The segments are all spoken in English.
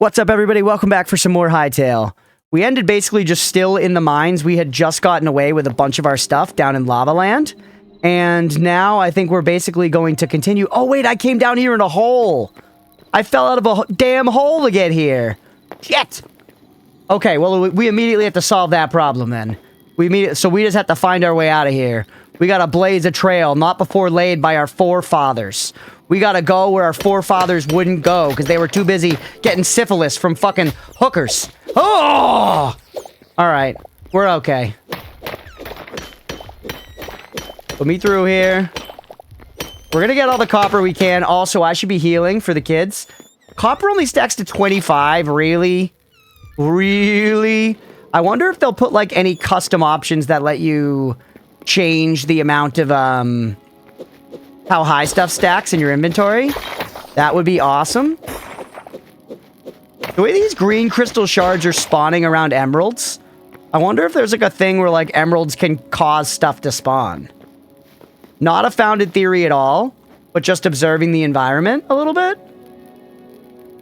What's up, everybody? Welcome back for some more Hytale. We ended basically just still in the mines. We had just gotten away with a bunch of our stuff down in Lava Land. And now I think we're basically going to continue. Oh, wait, I came down here in a hole. I fell out of a damn hole to get here. Shit. Okay, well, we immediately have to solve that problem then. So we just have to find our way out of here. We gotta blaze a trail, not before laid by our forefathers. We gotta go where our forefathers wouldn't go, because they were too busy getting syphilis from fucking hookers. Oh! Alright, we're okay. Put me through here. We're gonna get all the copper we can. Also, I should be healing for the kids. Copper only stacks to 25, really? Really? I wonder if they'll put, like, any custom options that let you change the amount of, how high stuff stacks in your inventory. That would be awesome. The way these green crystal shards are spawning around emeralds, I wonder if there's, like, a thing where, like, emeralds can cause stuff to spawn. Not a founded theory at all, but just observing the environment a little bit.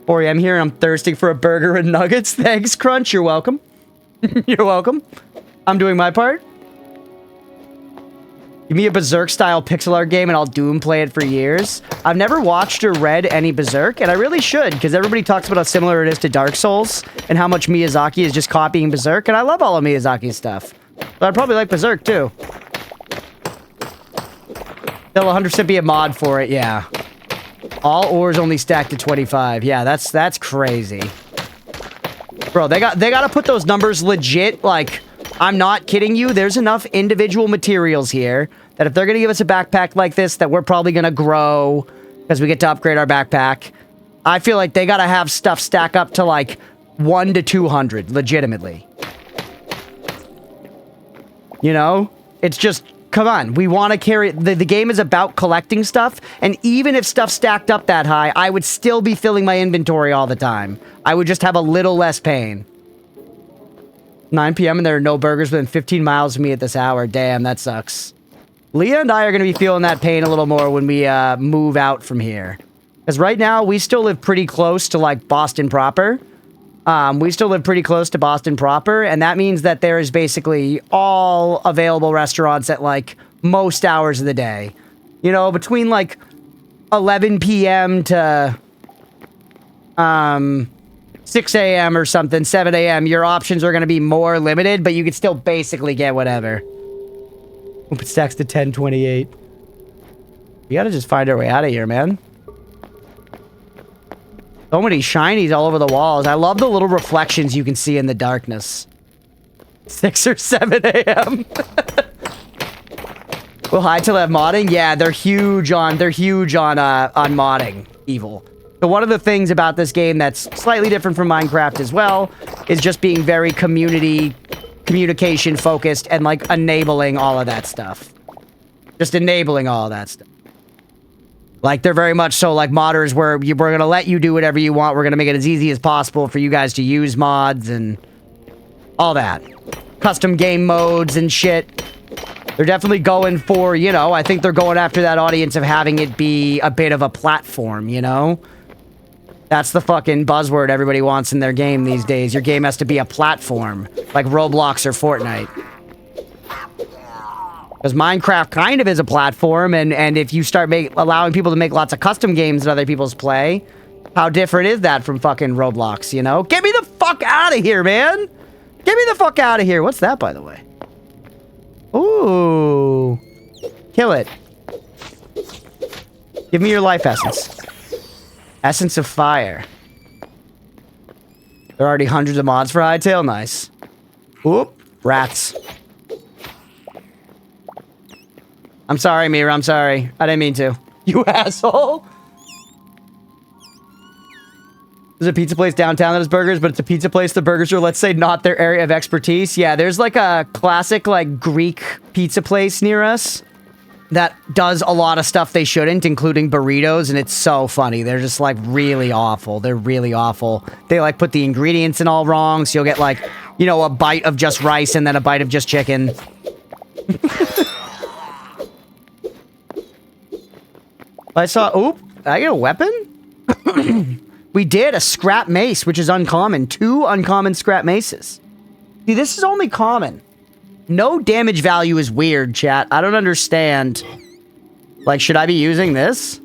4 a.m. here, and I'm thirsting for a burger and nuggets. Thanks, Crunch. You're welcome. You're welcome. I'm doing my part. Give me a Berserk-style pixel art game, and I'll doom play it for years. I've never watched or read any Berserk, and I really should, because everybody talks about how similar it is to Dark Souls, and how much Miyazaki is just copying Berserk, and I love all of Miyazaki's stuff. But I'd probably like Berserk, too. There'll 100% be a mod for it, yeah. All ores only stack to 25. Yeah, that's crazy. Bro, they gotta put those numbers legit, like... I'm not kidding you. There's enough individual materials here that if they're going to give us a backpack like this, that we're probably going to grow because we get to upgrade our backpack. I feel like they got to have stuff stack up to like 1 to 200, legitimately. You know? It's just, come on. We want to carry... The game is about collecting stuff, and even if stuff stacked up that high, I would still be filling my inventory all the time. I would just have a little less pain. 9 p.m. and there are no burgers within 15 miles of me at this hour. Damn, that sucks. Leah and I are going to be feeling that pain a little more when we move out from here. Because right now, we still live pretty close to, like, Boston proper. We still live pretty close to Boston proper, and that means that there is basically all available restaurants at, like, most hours of the day. You know, between, like, 11 p.m. to... 6 a.m. or something, 7 a.m., your options are going to be more limited, but you can still basically get whatever. Hope it stacks to 1028. We gotta just find our way out of here, man. So many shinies all over the walls. I love the little reflections you can see in the darkness. 6 or 7 a.m. Will Hytale have modding? Yeah, they're huge on modding, Evil. So one of the things about this game that's slightly different from Minecraft as well is just being very communication focused and like enabling all of that stuff. Just enabling all of that stuff. Like they're very much so like modders where we're going to let you do whatever you want. We're going to make it as easy as possible for you guys to use mods and all that. Custom game modes and shit. They're definitely going for, you know, I think they're going after that audience of having it be a bit of a platform, you know? That's the fucking buzzword everybody wants in their game these days. Your game has to be a platform, like Roblox or Fortnite. Because Minecraft kind of is a platform, and if you start allowing people to make lots of custom games that other people's play, how different is that from fucking Roblox, you know? Get me the fuck out of here, man! Get me the fuck out of here! What's that, by the way? Ooh. Kill it. Give me your life essence. Essence of fire. There are already hundreds of mods for Hytale. Nice. Oop. Rats. I'm sorry, Mira. I'm sorry. I didn't mean to. You asshole. There's a pizza place downtown that has burgers, but it's a pizza place. The burgers are, let's say, not their area of expertise. Yeah, there's like a classic, like, Greek pizza place near us that does a lot of stuff they shouldn't, including burritos, and it's so funny. They're just, like, really awful. They're really awful. They, like, put the ingredients in all wrong, so you'll get, like, you know, a bite of just rice and then a bite of just chicken. I saw... Oop! Did I get a weapon? We did a scrap mace, which is uncommon. 2 uncommon scrap maces. See, this is only common. No damage value is weird, chat. I don't understand. Like, should I be using this?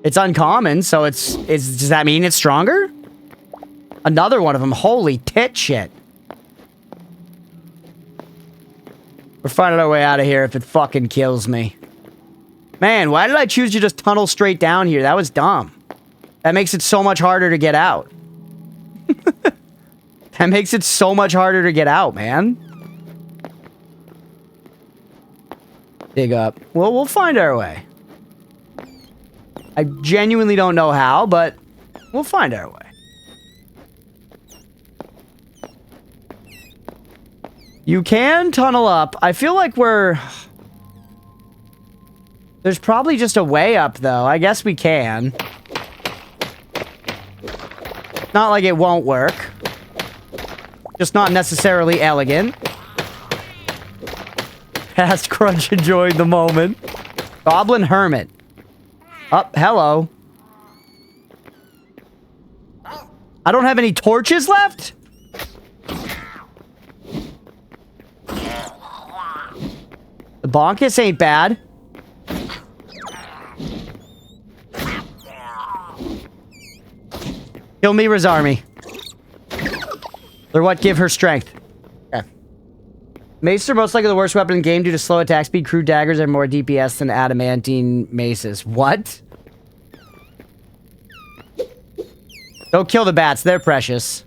It's uncommon, so does that mean it's stronger? Another one of them. Holy tit shit. We're finding our way out of here if it fucking kills me. Man, why did I choose to just tunnel straight down here? That was dumb. That makes it so much harder to get out. That makes it so much harder to get out, man. Dig up. Well, we'll find our way. I genuinely don't know how, but we'll find our way. You can tunnel up. I feel like there's probably just a way up, though. I guess we can. Not like it won't work. Just not necessarily elegant. Past Crunch enjoyed the moment. Goblin Hermit. Oh, hello. I don't have any torches left? The Bonkus ain't bad. Kill Mira's army. Or what give her strength. Okay. Maces are most likely the worst weapon in the game due to slow attack speed. Crude daggers are more DPS than adamantine maces. What? Don't kill the bats. They're precious.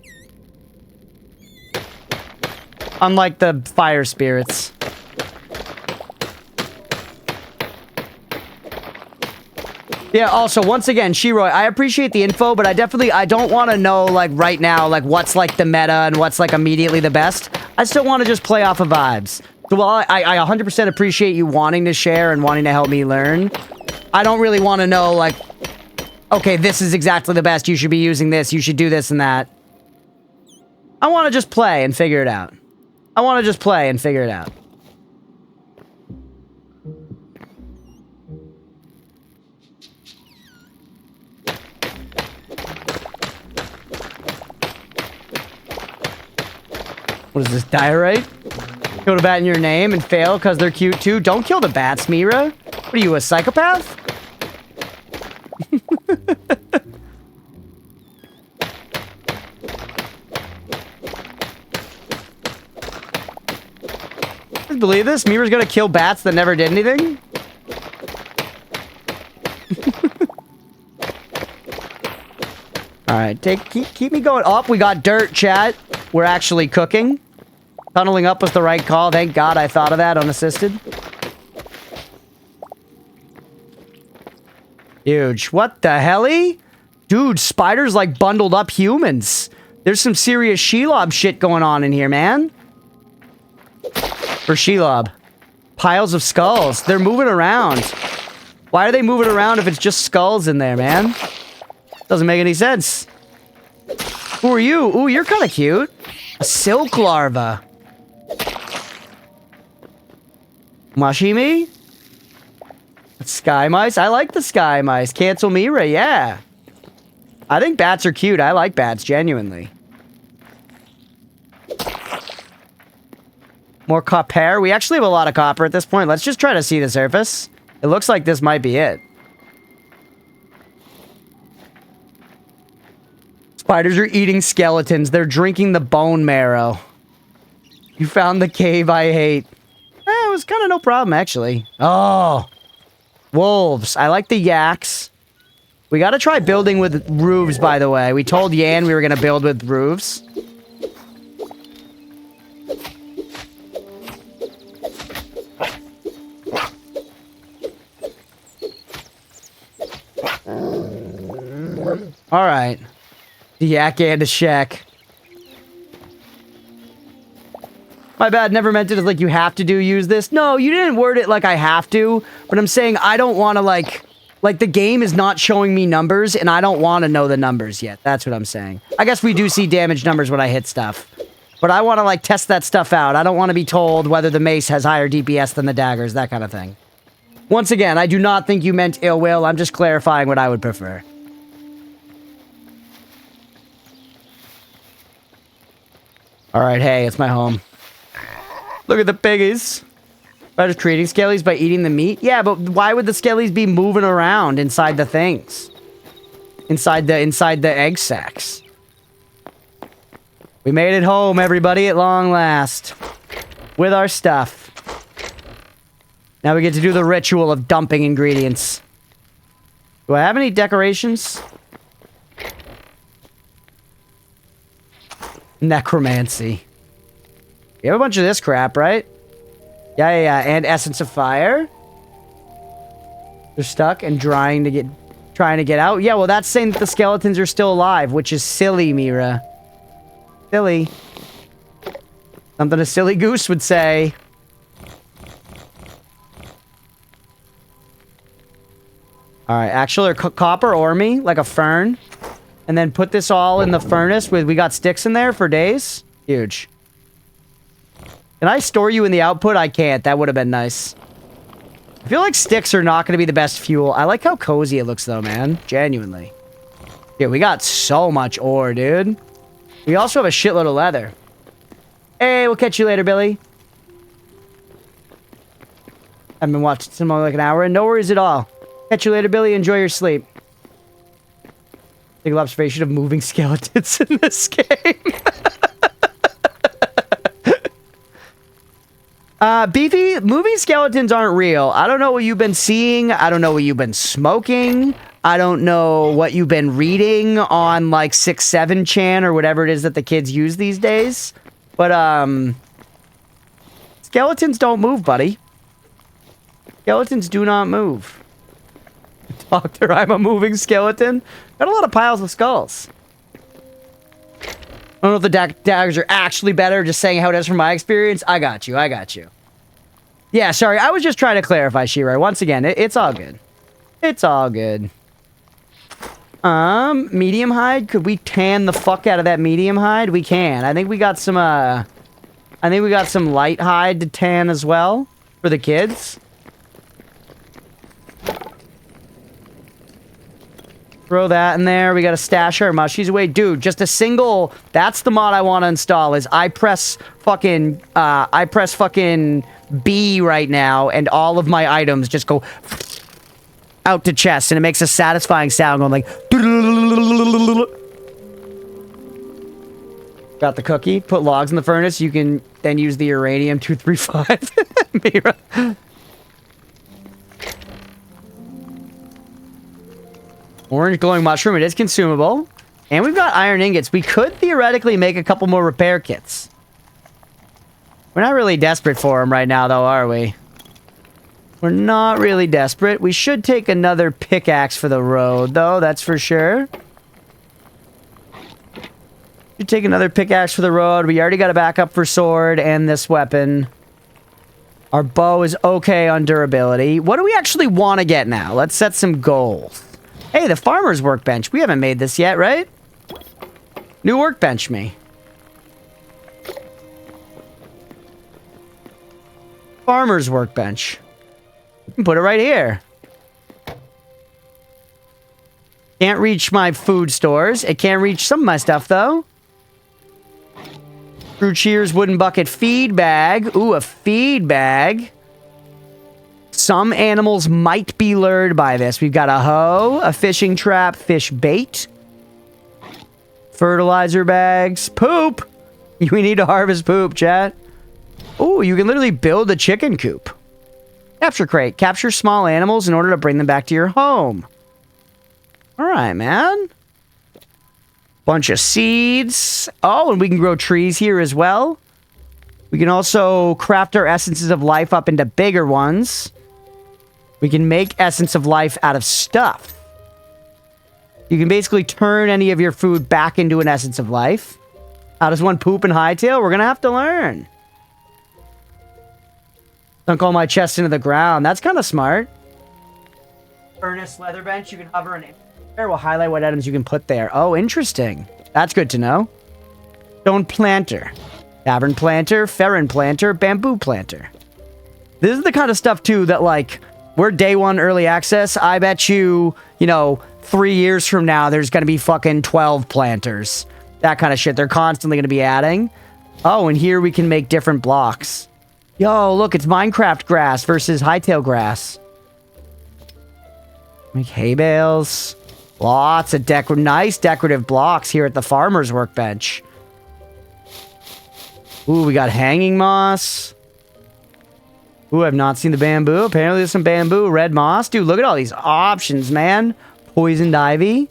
Unlike the fire spirits. Yeah, also, once again, Shiroy, I appreciate the info, but I don't want to know, like, right now, like, what's, like, the meta and what's, like, immediately the best. I still want to just play off of vibes. So while I 100% appreciate you wanting to share and wanting to help me learn, I don't really want to know, like, okay, this is exactly the best, you should be using this, you should do this and that. I want to just play and figure it out. I want to just play and figure it out. What is this, diorite? Kill the bat in your name and fail because they're cute too? Don't kill the bats, Mira. What are you, a psychopath? Can you believe this? Mira's gonna kill bats that never did anything? Alright, keep me going. Oh, we got dirt, chat. We're actually cooking. Tunneling up was the right call. Thank God I thought of that unassisted. Huge. What the helly? Dude, spiders like bundled up humans. There's some serious Shelob shit going on in here, man. For Shelob. Piles of skulls. They're moving around. Why are they moving around if it's just skulls in there, man? Doesn't make any sense. Who are you? Ooh, you're kind of cute. A silk larva. Mashimi? Sky mice? I like the sky mice. Cancel Mira, yeah. I think bats are cute. I like bats, genuinely. More copper. We actually have a lot of copper at this point. Let's just try to see the surface. It looks like this might be it. Spiders are eating skeletons. They're drinking the bone marrow. You found the cave I hate. It was kind of no problem, actually. Oh. Wolves. I like the yaks. We gotta try building with roofs, by the way. We told Yan we were gonna build with roofs. Alright. The yak and a shack. My bad, never meant it as like you have to use this. No, you didn't word it like I have to, but I'm saying I don't want to like the game is not showing me numbers and I don't want to know the numbers yet. That's what I'm saying. I guess we do see damage numbers when I hit stuff, but I want to like test that stuff out. I don't want to be told whether the mace has higher DPS than the daggers, that kind of thing. Once again, I do not think you meant ill will. I'm just clarifying what I would prefer. All right, hey, it's my home. Look at the piggies. By just creating skellies by eating the meat? Yeah, but why would the skellies be moving around inside the things? Inside the egg sacs. We made it home, everybody, at long last. With our stuff. Now we get to do the ritual of dumping ingredients. Do I have any decorations? Necromancy. You have a bunch of this crap, right? Yeah. And Essence of Fire. They're stuck and trying to get out. Yeah, well, that's saying that the skeletons are still alive, which is silly, Mira. Silly. Something a silly goose would say. Alright, actually, copper ore me, like a fern. And then put this all in the furnace with, we got sticks in there for days. Huge. Can I store you in the output? I can't. That would have been nice. I feel like sticks are not going to be the best fuel. I like how cozy it looks, though, man. Genuinely. Yeah, we got so much ore, dude. We also have a shitload of leather. Hey, we'll catch you later, Billy. I've been watching some like an hour, and no worries at all. Catch you later, Billy. Enjoy your sleep. Single observation of moving skeletons in this game. Beefy, moving skeletons aren't real. I don't know what you've been seeing. I don't know what you've been smoking. I don't know what you've been reading on, like, 6-7 chan or whatever it is that the kids use these days. But, skeletons don't move, buddy. Skeletons do not move. Doctor, I'm a moving skeleton. Got a lot of piles of skulls. I don't know if the daggers are actually better, just saying how it is from my experience. I got you. Yeah, sorry. I was just trying to clarify, Shirai. Once again, it's all good. It's all good. Medium hide? Could we tan the fuck out of that medium hide? We can. I think we got some, light hide to tan as well for the kids. Throw that in there. We got to stash our mushies away. Dude, just a single... That's the mod I want to install is I press fucking B right now and all of my items just go out to chest and it makes a satisfying sound going like... Got the cookie. Put logs in the furnace. You can then use the uranium-235. Mira. Orange glowing mushroom. It is consumable. And we've got iron ingots. We could theoretically make a couple more repair kits. We're not really desperate for them right now, though, are we? We're not really desperate. We should take another pickaxe for the road, though. That's for sure. Should take another pickaxe for the road. We already got a backup for sword and this weapon. Our bow is okay on durability. What do we actually want to get now? Let's set some goals. Hey, the farmer's workbench. We haven't made this yet, right? New workbench me. Farmer's workbench. Put it right here. Can't reach my food stores. It can't reach some of my stuff, though. True Cheers wooden bucket feed bag. Ooh, a feed bag. Some animals might be lured by this. We've got a hoe, a fishing trap, fish bait, fertilizer bags, poop. We need to harvest poop, chat. Ooh, you can literally build a chicken coop. Capture crate. Capture small animals in order to bring them back to your home. All right, man. Bunch of seeds. Oh, and we can grow trees here as well. We can also craft our essences of life up into bigger ones. We can make essence of life out of stuff. You can basically turn any of your food back into an essence of life. How does one poop in Hytale? We're going to have to learn. Dunk all my chest into the ground. That's kind of smart. Furnace, leather bench. You can hover an image there. We'll highlight what items you can put there. Oh, interesting. That's good to know. Stone planter. Tavern planter. Ferrin planter. Bamboo planter. This is the kind of stuff, too, that, like... We're day one early access. I bet you, 3 years from now, there's going to be fucking 12 planters. That kind of shit. They're constantly going to be adding. Oh, and here we can make different blocks. Yo, look, it's Minecraft grass versus Hytale grass. Make hay bales. Lots of nice decorative blocks here at the farmer's workbench. Ooh, we got hanging moss. Ooh, I've not seen the bamboo. Apparently there's some bamboo. Red moss. Dude, look at all these options, man. Poisoned ivy.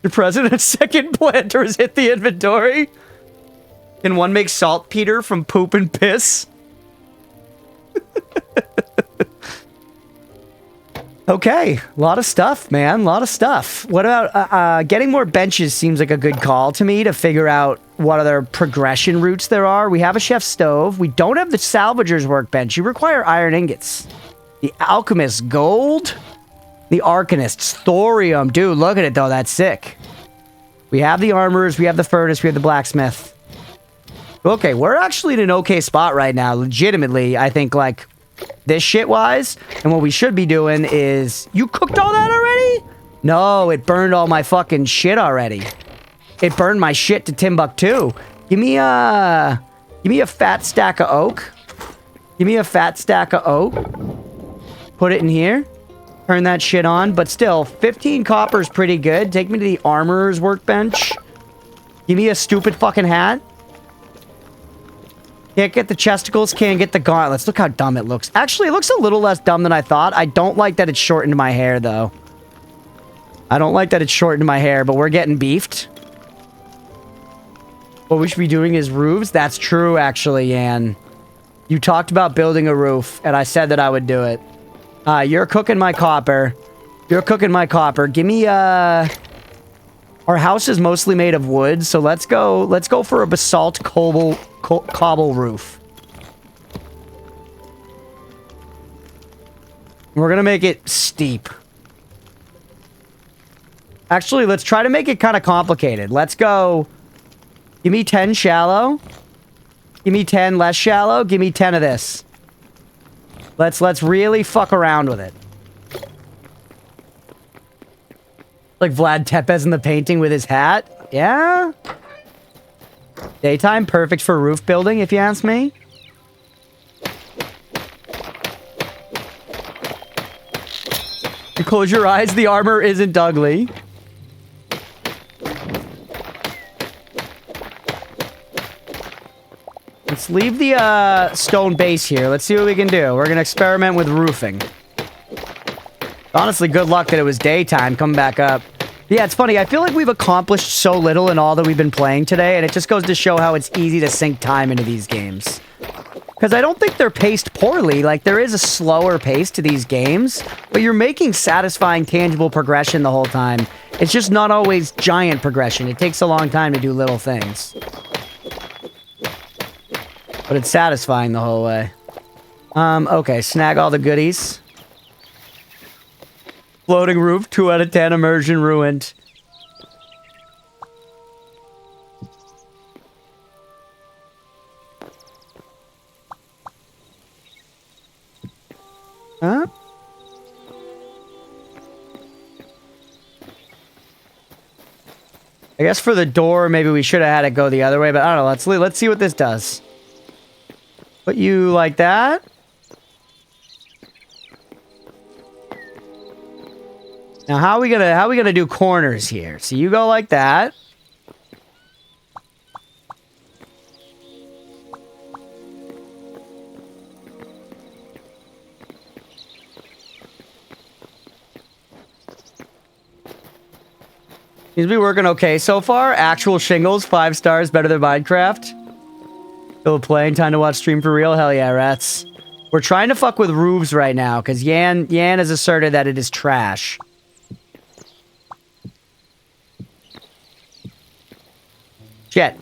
The president's second planter has hit the inventory. Can one make saltpeter from poop and piss? Okay, a lot of stuff, man. A lot of stuff. What about getting more benches seems like a good call to me to figure out what other progression routes there are. We have a chef's stove. We don't have the salvager's workbench. You require iron ingots. The alchemist's gold. The arcanist's thorium. Dude, look at it, though. That's sick. We have the armorers. We have the furnace. We have the blacksmith. Okay, we're actually in an okay spot right now. Legitimately, I think, like, this shit-wise. And what we should be doing is... You cooked all that already? No, it burned all my fucking shit already. It burned my shit to Timbuktu. Give me a fat stack of oak. Give me a fat stack of oak. Put it in here. Turn that shit on. But still, 15 copper is pretty good. Take me to the armorer's workbench. Give me a stupid fucking hat. Can't get the chesticles, can't get the gauntlets. Look how dumb it looks. Actually, it looks a little less dumb than I thought. I don't like that it's shortened my hair, though. I don't like that it's shortened my hair, but we're getting beefed. What we should be doing is roofs. That's true, actually, Yan. You talked about building a roof, and I said that I would do it. You're cooking my copper. You're cooking my copper. Give me, Our house is mostly made of wood, so let's go for a basalt cobble roof. We're gonna make it steep. Actually, let's try to make it kind of complicated. Let's go... Give me 10 shallow. Give me 10 less shallow. Give me 10 of this. Let's really fuck around with it. Like Vlad Tepes in the painting with his hat. Yeah? Daytime, perfect for roof building, if you ask me. You close your eyes, the armor isn't ugly. Let's leave the stone base here. Let's see what we can do. We're gonna experiment with roofing. Honestly, good luck that it was daytime. Come back up. Yeah, it's funny. I feel like we've accomplished so little in all that we've been playing today, and it just goes to show how it's easy to sink time into these games. Because I don't think they're paced poorly. Like, there is a slower pace to these games, but you're making satisfying, tangible progression the whole time. It's just not always giant progression. It takes a long time to do little things. But it's satisfying the whole way. Okay, snag all the goodies. Floating roof, 2 out of 10, immersion ruined. Huh? I guess for the door, maybe we should have had it go the other way, but I don't know. Let's see what this does. Put you like that. Now, how are we gonna do corners here? So you go like that. Seems to be working okay so far. Actual shingles, 5 stars, better than Minecraft. Still playing, time to watch stream for real. Hell yeah, rats. We're trying to fuck with roofs right now because Yan has asserted that it is trash. Shit.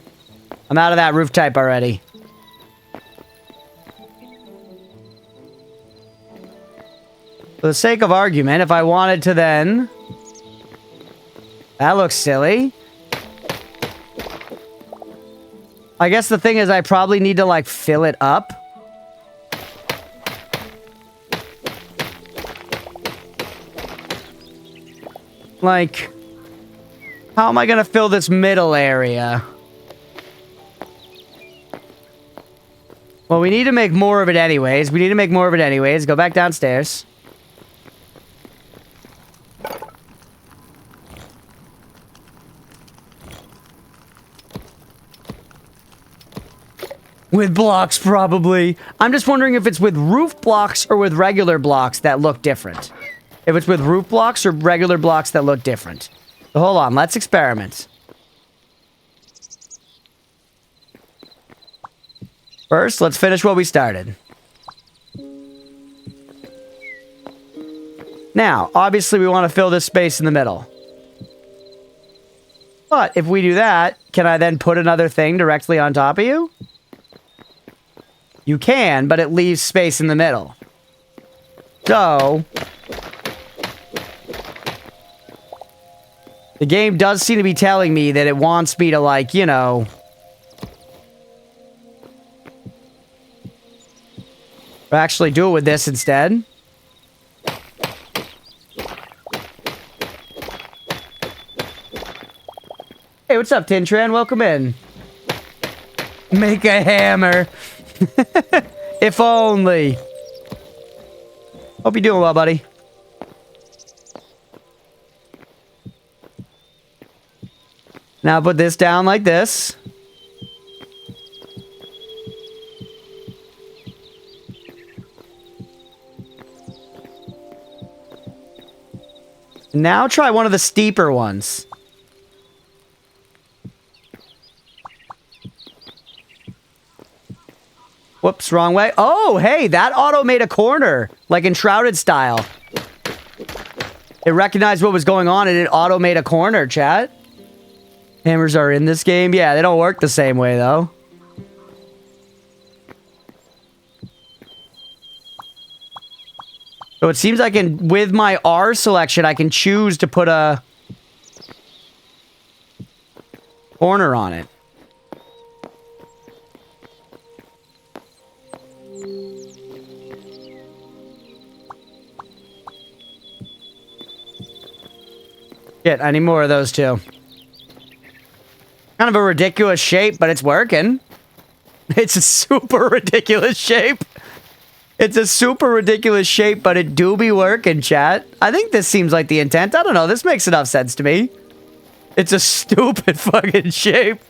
I'm out of that roof type already. For the sake of argument, if I wanted to then... That looks silly. I guess the thing is I probably need to, like, fill it up. Like... How am I gonna fill this middle area? Well, we need to make more of it anyways. We need to make more of it anyways. Go back downstairs. With blocks, probably. I'm just wondering if it's with roof blocks or with regular blocks that look different. If it's with roof blocks or regular blocks that look different. So hold on, let's experiment. First, let's finish what we started. Now, obviously we want to fill this space in the middle. But if we do that, can I then put another thing directly on top of you? You can, but it leaves space in the middle. So, the game does seem to be telling me that it wants me to, like, you know, actually do it with this instead. Hey, what's up, Tintran? Welcome in. Make a hammer. If only. Hope you're doing well, buddy. Now put this down like this. Now try one of the steeper ones. Whoops, wrong way. Oh, hey, that auto made a corner, like in Shrouded style. It recognized what was going on and it auto made a corner, chat. Hammers are in this game. Yeah, they don't work the same way, though. So it seems I can, with my R selection, I can choose to put a corner on it. Shit, I need more of those too. Kind of a ridiculous shape, but it's working. It's a super ridiculous shape. It's a super ridiculous shape, but it do be working, chat. I think this seems like the intent. I don't know. This makes enough sense to me. It's a stupid fucking shape.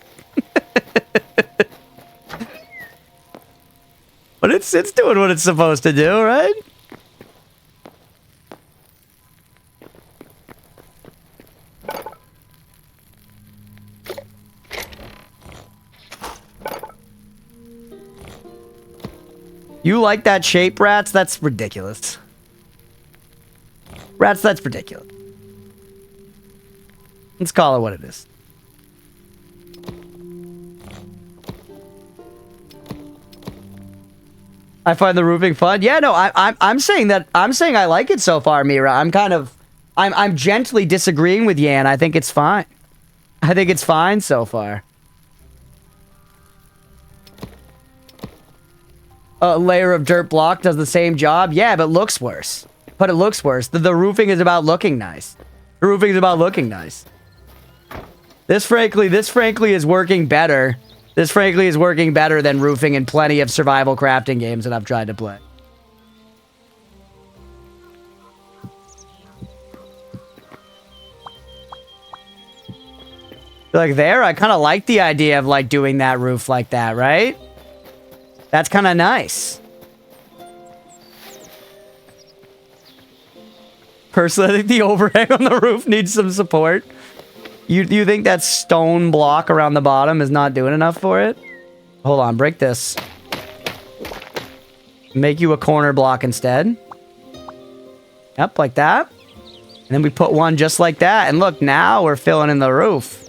But it's doing what it's supposed to do, right? You like that shape, Rats? That's ridiculous. Rats, that's ridiculous. Let's call it what it is. I find the roofing fun. Yeah, no, I'm saying that I'm saying I like it so far, Mira. I'm gently disagreeing with Yan. I think it's fine. I think it's fine so far. A layer of dirt block does the same job. Yeah, but looks worse. But it looks worse. The roofing is about looking nice. The roofing is about looking nice. This frankly is working better. This frankly is working better than roofing in plenty of survival crafting games that I've tried to play. Like there, I kind of like the idea of like doing that roof like that, right? That's kind of nice. Personally, I think the overhang on the roof needs some support. You think that stone block around the bottom is not doing enough for it? Hold on, break this. Make you a corner block instead. Yep, like that. And then we put one just like that. And look, now we're filling in the roof.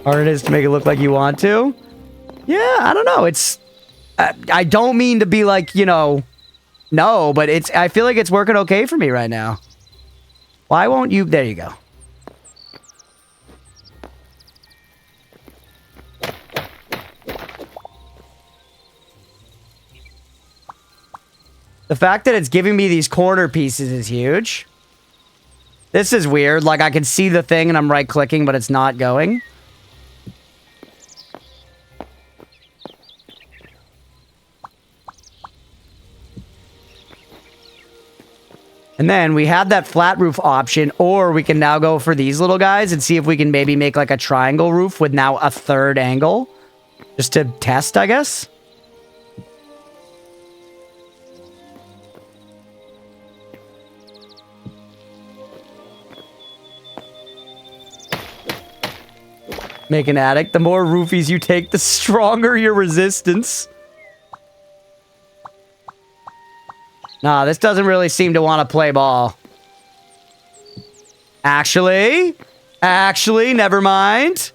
Hard it is to make it look like you want to. Yeah, I don't know. It's... I don't mean to be like, you know... No, but it's... I feel like it's working okay for me right now. Why won't you... There you go. The fact that it's giving me these corner pieces is huge. This is weird. Like, I can see the thing and I'm right-clicking, but it's not going. And then we have that flat roof option, or we can now go for these little guys and see if we can maybe make like a triangle roof with now a third angle. Just to test, I guess. Make an attic. The more roofies you take, the stronger your resistance. Nah, this doesn't really seem to want to play ball. Actually, never mind.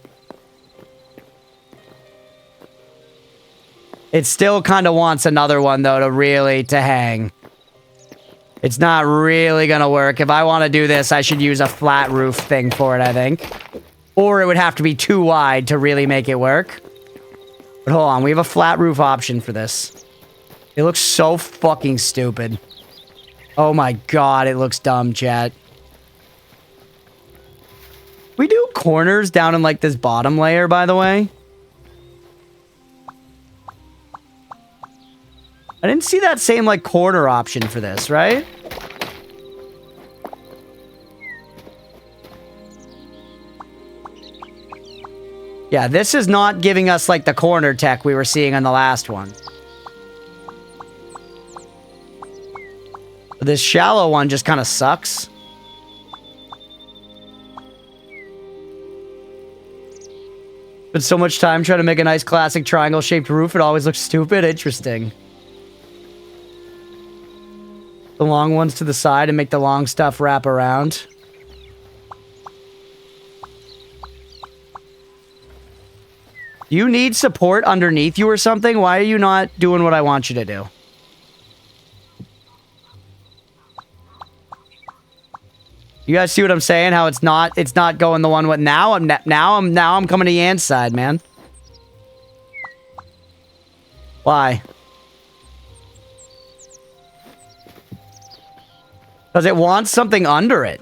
It still kind of wants another one, though, to hang. It's not really gonna work. If I want to do this, I should use a flat roof thing for it, I think. Or it would have to be too wide to really make it work. But hold on, we have a flat roof option for this. It looks so fucking stupid. Oh my god, it looks dumb, chat. We do corners down in like this bottom layer, by the way. I didn't see that same like corner option for this, right? Yeah, this is not giving us like the corner tech we were seeing on the last one. This shallow one just kind of sucks. Spent so much time trying to make a nice classic triangle-shaped roof, it always looks stupid. Interesting. The long ones to the side and make the long stuff wrap around. You need support underneath you or something? Why are you not doing what I want you to do? You guys see what I'm saying? How it's not going the one with now I'm coming to Yan's side, man. Why? Because it wants something under it.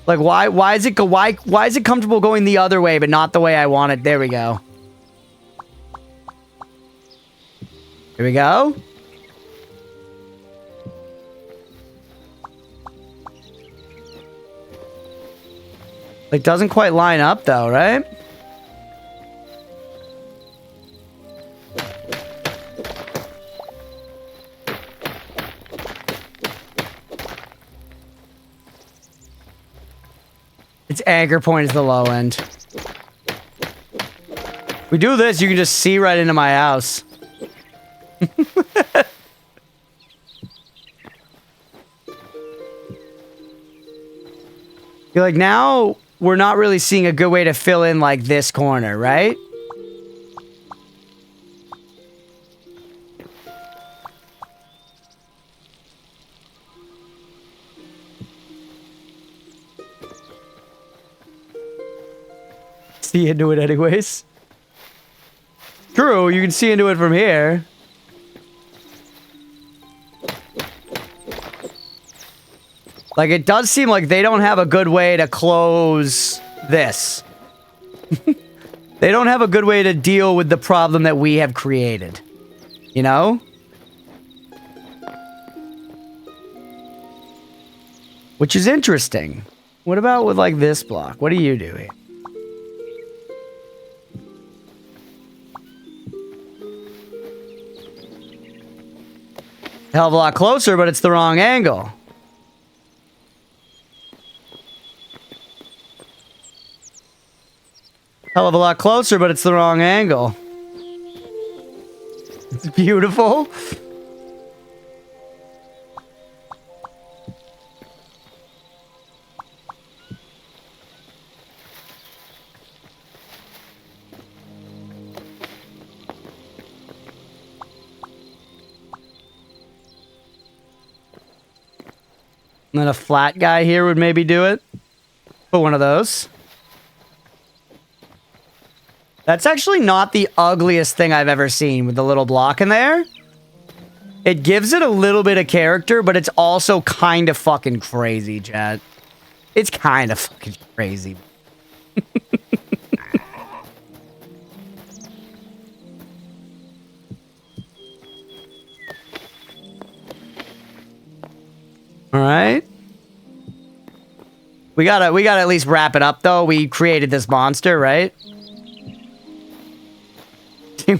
Like why is it comfortable going the other way but not the way I want it? There we go. Here we go. It doesn't quite line up though, right? Its anchor point is the low end. We do this, you can just see right into my house. You're like, now we're not really seeing a good way to fill in like this corner, right? See into it anyways. True, you can see into it from here. Like, it does seem like they don't have a good way to close this. They don't have a good way to deal with the problem that we have created. You know? Which is interesting. What about with, like, this block? What do you do here? Hell of a lot closer, but it's the wrong angle. Hell of a lot closer, but it's the wrong angle. It's beautiful. And then a flat guy here would maybe do it. Put one of those. That's actually not the ugliest thing I've ever seen with the little block in there. It gives it a little bit of character, but it's also kind of fucking crazy, chat. It's kind of fucking crazy. All right. We gotta at least wrap it up, though. We created this monster, right?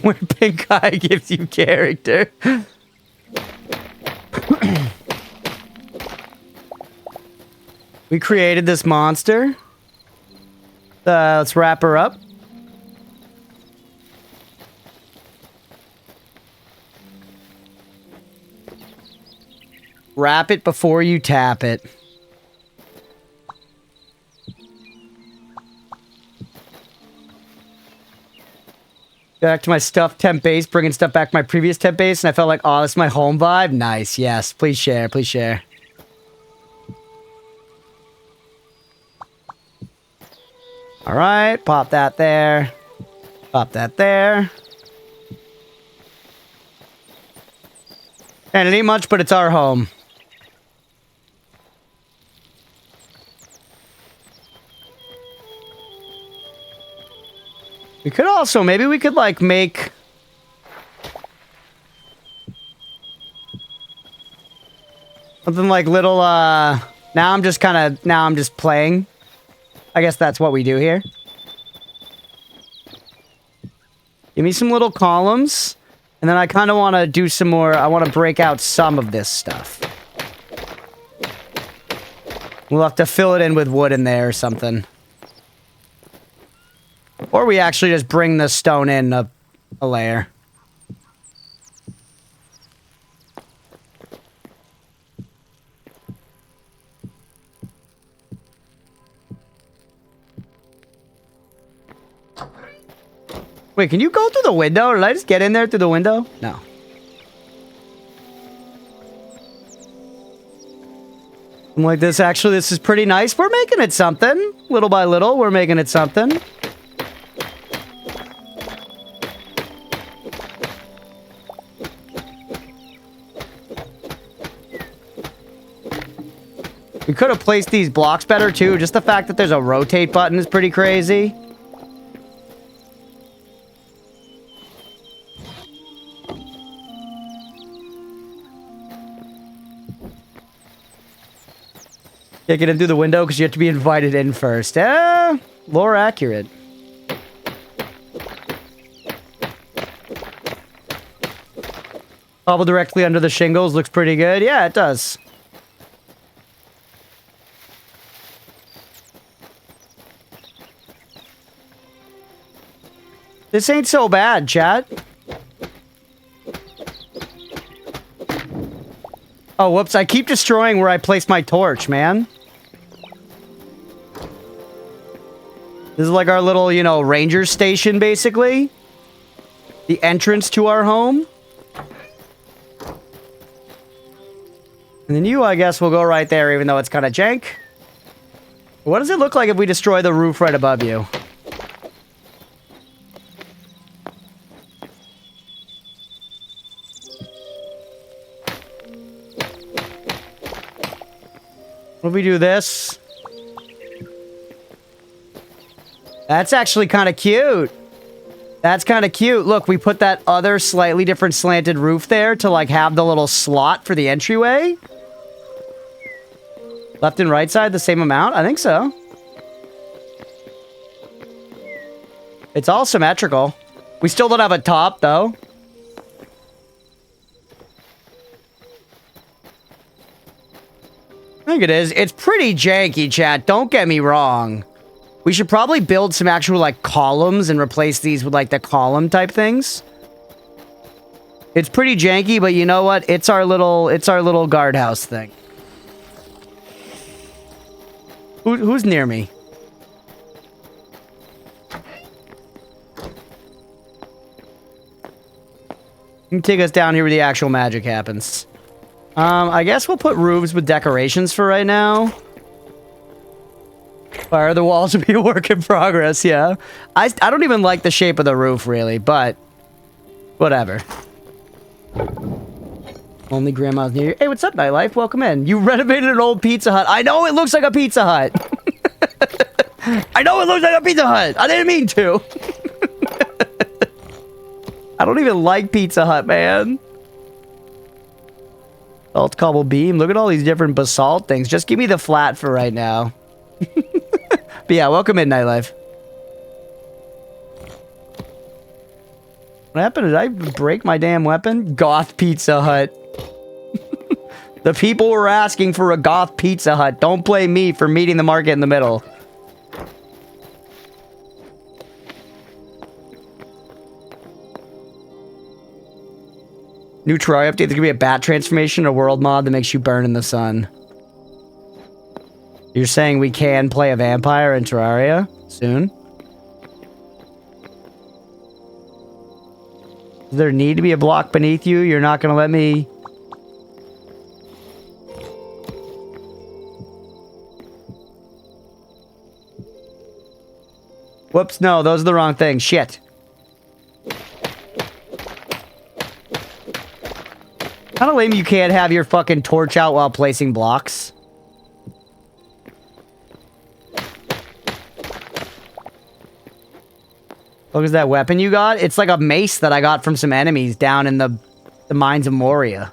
Where pink eye gives you character. We created this monster. Let's wrap her up. Wrap it before you tap it. Back to my stuffed temp base, bringing stuff back to my previous temp base, and I felt like, oh, this is my home vibe. Nice, yes. Please share, please share. All right, pop that there. Pop that there. And it ain't much, but it's our home. We could also, maybe we could, like, make... something like little, now I'm just playing. I guess that's what we do here. Give me some little columns. And then I kind of want to do some more... I want to break out some of this stuff. We'll have to fill it in with wood in there or something. Or we actually just bring the stone in a layer. Wait, can you go through the window? Or did I just get in there through the window? No. I'm like, this is pretty nice. We're making it something. Little by little, we're making it something. We could have placed these blocks better, too. Just the fact that there's a rotate button is pretty crazy. Can't get in through the window because you have to be invited in first. Lore accurate. Bubble directly under the shingles looks pretty good. Yeah, it does. This ain't so bad, chat. Oh, whoops. I keep destroying where I place my torch, man. This is like our little, you know, ranger station, basically. The entrance to our home. And then you, I guess, will go right there, even though it's kind of jank. What does it look like if we destroy the roof right above you? What if we do this? That's actually kind of cute. That's kind of cute. Look, we put that other slightly different slanted roof there to, like, have the little slot for the entryway. Left and right side the same amount? I think so. It's all symmetrical. We still don't have a top, though. I think it is. It's pretty janky, chat. Don't get me wrong. We should probably build some actual, like, columns and replace these with, like, the column type things. It's pretty janky, but you know what? It's our little guardhouse thing. Who's near me? You can take us down here where the actual magic happens. I guess we'll put roofs with decorations for right now. Fire the walls will be a work in progress, yeah. I don't even like the shape of the roof, really, but... whatever. Only grandma's near you. Hey, what's up, Nightlife? Welcome in. You renovated an old Pizza Hut. I know it looks like a Pizza Hut. I know it looks like a Pizza Hut. I didn't mean to. I don't even like Pizza Hut, man. Basalt cobble beam. Look at all these different basalt things. Just give me the flat for right now. But yeah, welcome in, Nightlife. What happened? Did I break my damn weapon? Goth Pizza Hut. The people were asking for a goth Pizza Hut. Don't blame me for meeting the market in the middle. New Terraria update. There's gonna be a bat transformation, a world mod that makes you burn in the sun. You're saying we can play a vampire in Terraria soon? Does there need to be a block beneath you? You're not gonna let me... Whoops, no, those are the wrong things. Shit. Kind of lame you can't have your fucking torch out while placing blocks. Look at that weapon you got. It's like a mace that I got from some enemies down in the mines of Moria.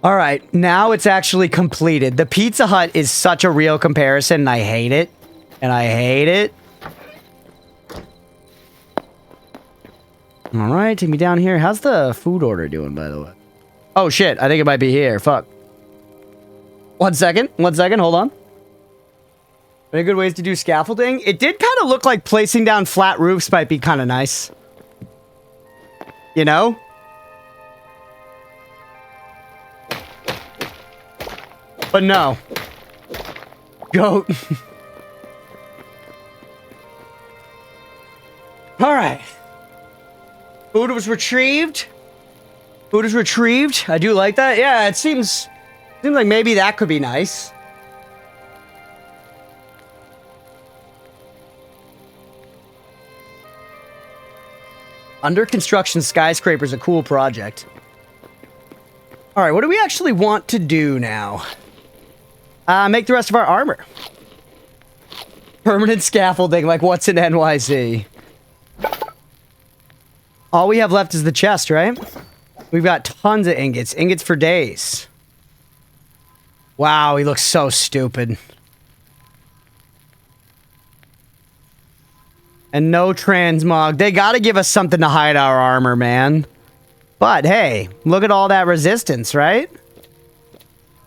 All right, now it's actually completed. The Pizza Hut is such a real comparison, and I hate it. And I hate it. All right, take me down here. How's the food order doing, by the way? Oh, shit. I think it might be here. Fuck. 1 second. 1 second. Hold on. Any good ways to do scaffolding? It did kind of look like placing down flat roofs might be kind of nice. You know? But no. Goat. All right. Food was retrieved. Food is retrieved. I do like that. Yeah, it seems like maybe that could be nice. Under construction skyscraper is a cool project. All right, what do we actually want to do now? Make the rest of our armor. Permanent scaffolding, like what's in NYC? All we have left is the chest, right? We've got tons of ingots. Ingots for days. Wow, he looks so stupid. And no transmog. They gotta give us something to hide our armor, man. But, hey, look at all that resistance, right?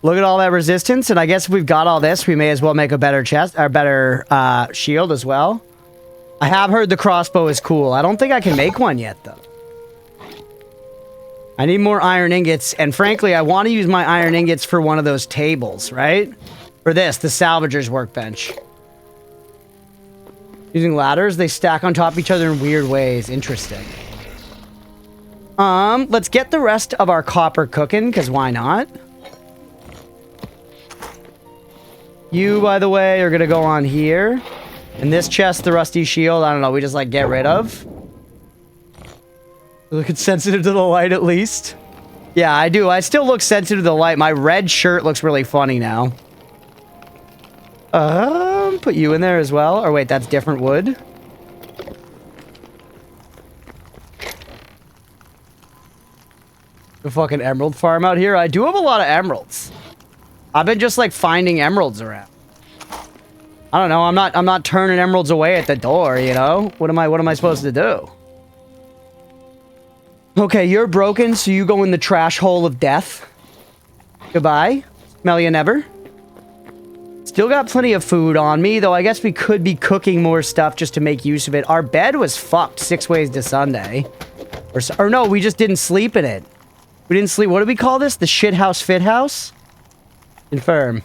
Look at all that resistance, and I guess if we've got all this, we may as well make a better chest, or better shield as well. I have heard the crossbow is cool. I don't think I can make one yet, though. I need more iron ingots, and frankly, I want to use my iron ingots for one of those tables, right? For this, the salvager's workbench. Using ladders, they stack on top of each other in weird ways. Interesting. Let's get the rest of our copper cooking, because why not? You, by the way, are going to go on here. And this chest, the rusty shield, I don't know, we just, like, get rid of. Look, it's sensitive to the light, at least. Yeah, I do. I still look sensitive to the light. My red shirt looks really funny now. Put you in there as well. Or wait, that's different wood. The fucking emerald farm out here. I do have a lot of emeralds. I've been just, like, finding emeralds around. I don't know. I'm not turning emeralds away at the door, you know? What am I supposed to do? Okay, you're broken, so you go in the trash hole of death. Goodbye. Smell you never. Still got plenty of food on me, though I guess we could be cooking more stuff just to make use of it. Our bed was fucked 6 ways to Sunday. Or no, we just didn't sleep in it. We didn't sleep. What do we call this? The shit house fit house? Confirm.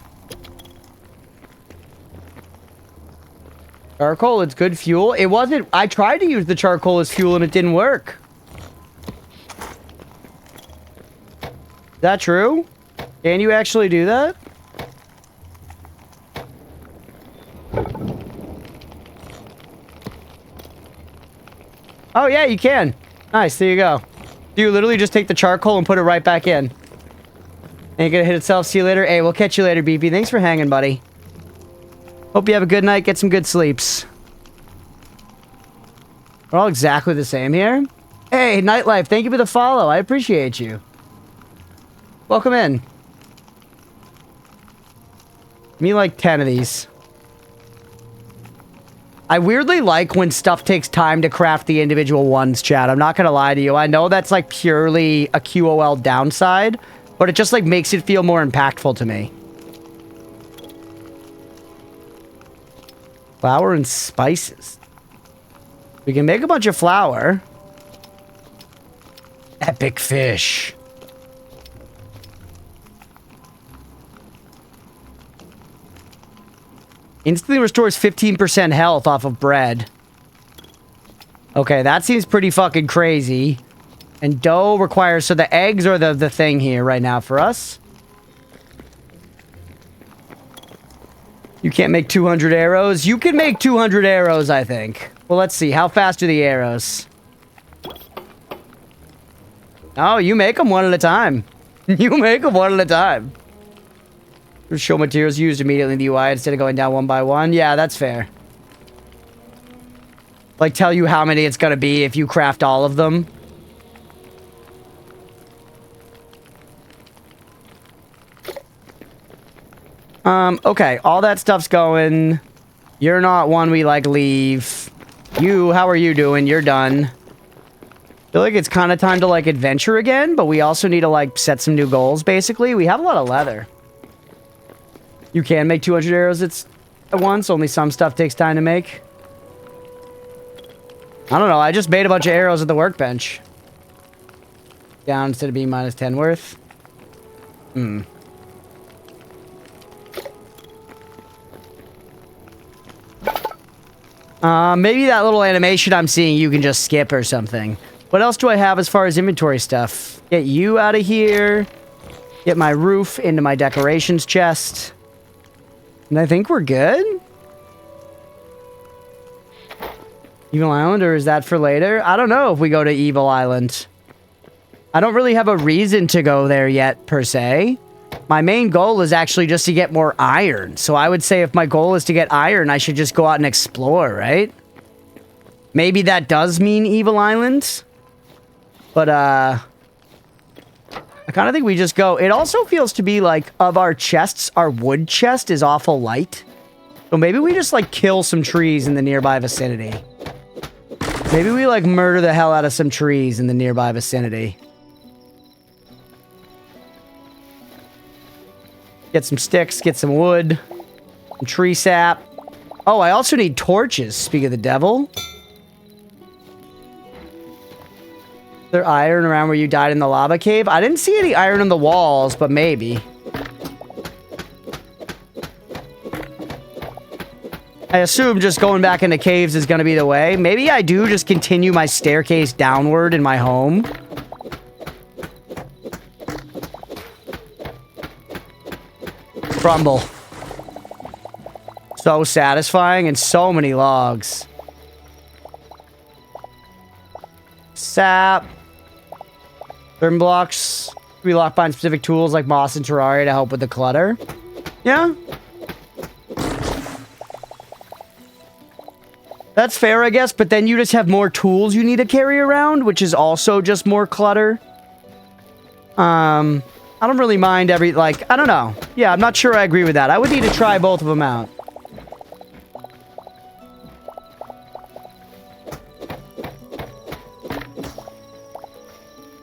Charcoal, it's good fuel. It wasn't... I tried to use the charcoal as fuel and it didn't work. Is that true? Can you actually do that? Oh, yeah, you can. Nice, there you go. You literally just take the charcoal and put it right back in. Ain't gonna hit itself. See you later. Hey, we'll catch you later, BP. Thanks for hanging, buddy. Hope you have a good night. Get some good sleeps. We're all exactly the same here. Hey, Nightlife, thank you for the follow. I appreciate you. Welcome in. Give me like 10 of these. I weirdly like when stuff takes time to craft the individual ones, chat. I'm not gonna lie to you. I know that's like purely a QOL downside, but it just like makes it feel more impactful to me. Flour and spices. We can make a bunch of flour. Epic fish. Instantly restores 15% health off of bread. Okay, that seems pretty fucking crazy. And dough requires... So the eggs are the thing here right now for us. You can't make 200 arrows. You can make 200 arrows, I think. Well, let's see. How fast are the arrows? Oh, you make them one at a time. You make them one at a time. Show materials used immediately in the UI instead of going down one by one. Yeah, that's fair. Like, tell you how many it's gonna be if you craft all of them. Okay. All that stuff's going. You're not one we, like, leave. You, how are you doing? You're done. I feel like it's kind of time to, like, adventure again, but we also need to, like, set some new goals, basically. We have a lot of leather. You can make 200 arrows at once. Only some stuff takes time to make. I don't know. I just made a bunch of arrows at the workbench. Down instead of being minus 10 worth. Hmm. Maybe that little animation I'm seeing you can just skip or something. What else do I have as far as inventory stuff? Get you out of here. Get my roof into my decorations chest. And I think we're good. Evil Island, or is that for later? I don't know if we go to Evil Island. I don't really have a reason to go there yet, per se. My main goal is actually just to get more iron. So I would say if my goal is to get iron, I should just go out and explore, right? Maybe that does mean Evil Island. But, I kind of think we just go. It also feels to be like, of our chests, our wood chest is awful light. So maybe we just, like, kill some trees in the nearby vicinity. Maybe we, like, murder the hell out of some trees in the nearby vicinity. Get some sticks, get some wood, some tree sap. Oh, I also need torches, speak of the devil. Is there iron around where you died in the lava cave? I didn't see any iron on the walls, but maybe. I assume just going back into caves is going to be the way. Maybe I do just continue my staircase downward in my home. Crumble. So satisfying and so many logs. Sap. Therm blocks. We lock behind specific tools like moss and terraria to help with the clutter. Yeah. That's fair, I guess, but then you just have more tools you need to carry around, which is also just more clutter. I don't really mind every, like, I don't know. Yeah, I'm not sure I agree with that. I would need to try both of them out.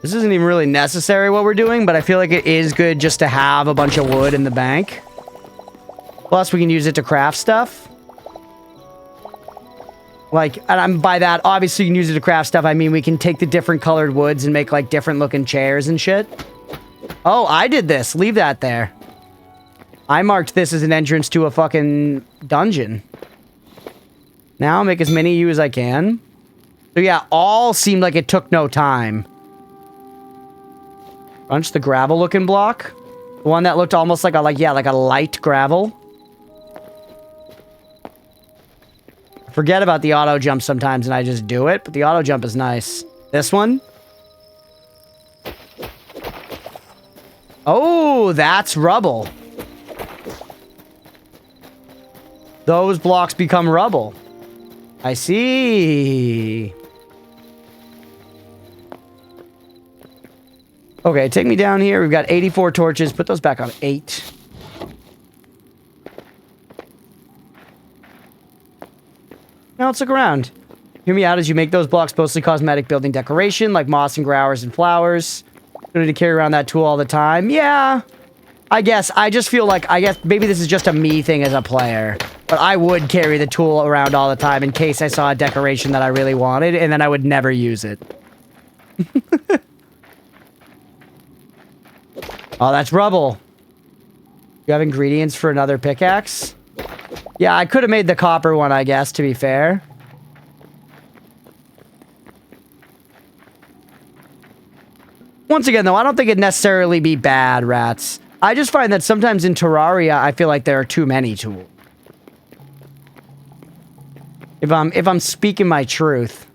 This isn't even really necessary what we're doing, but I feel like it is good just to have a bunch of wood in the bank. Plus, we can use it to craft stuff. Like, and I'm by that, obviously you can use it to craft stuff. I mean, we can take the different colored woods and make, like, different looking chairs and shit. Oh, I did this. Leave that there. I marked this as an entrance to a fucking dungeon. Now I'll make as many of you as I can. So yeah, all seemed like it took no time. Crunch the gravel looking block. The one that looked almost like a, like a light gravel. Forget about the auto jump sometimes and I just do it, but the auto jump is nice. This one. Oh, that's rubble. Those blocks become rubble. I see. Okay, take me down here. We've got 84 torches. Put those back on 8. Now let's look around. Hear me out as you make those blocks mostly cosmetic building decoration, like moss and growers and flowers. You need to carry around that tool all the time. Yeah, I guess. I just feel like, maybe this is just a me thing as a player. But I would carry the tool around all the time in case I saw a decoration that I really wanted, and then I would never use it. Oh, that's rubble. You have ingredients for another pickaxe? Yeah, I could have made the copper one, I guess, to be fair. Once again, though, I don't think it'd necessarily be bad, rats. I just find that sometimes in Terraria, I feel like there are too many tools. If I'm speaking my truth.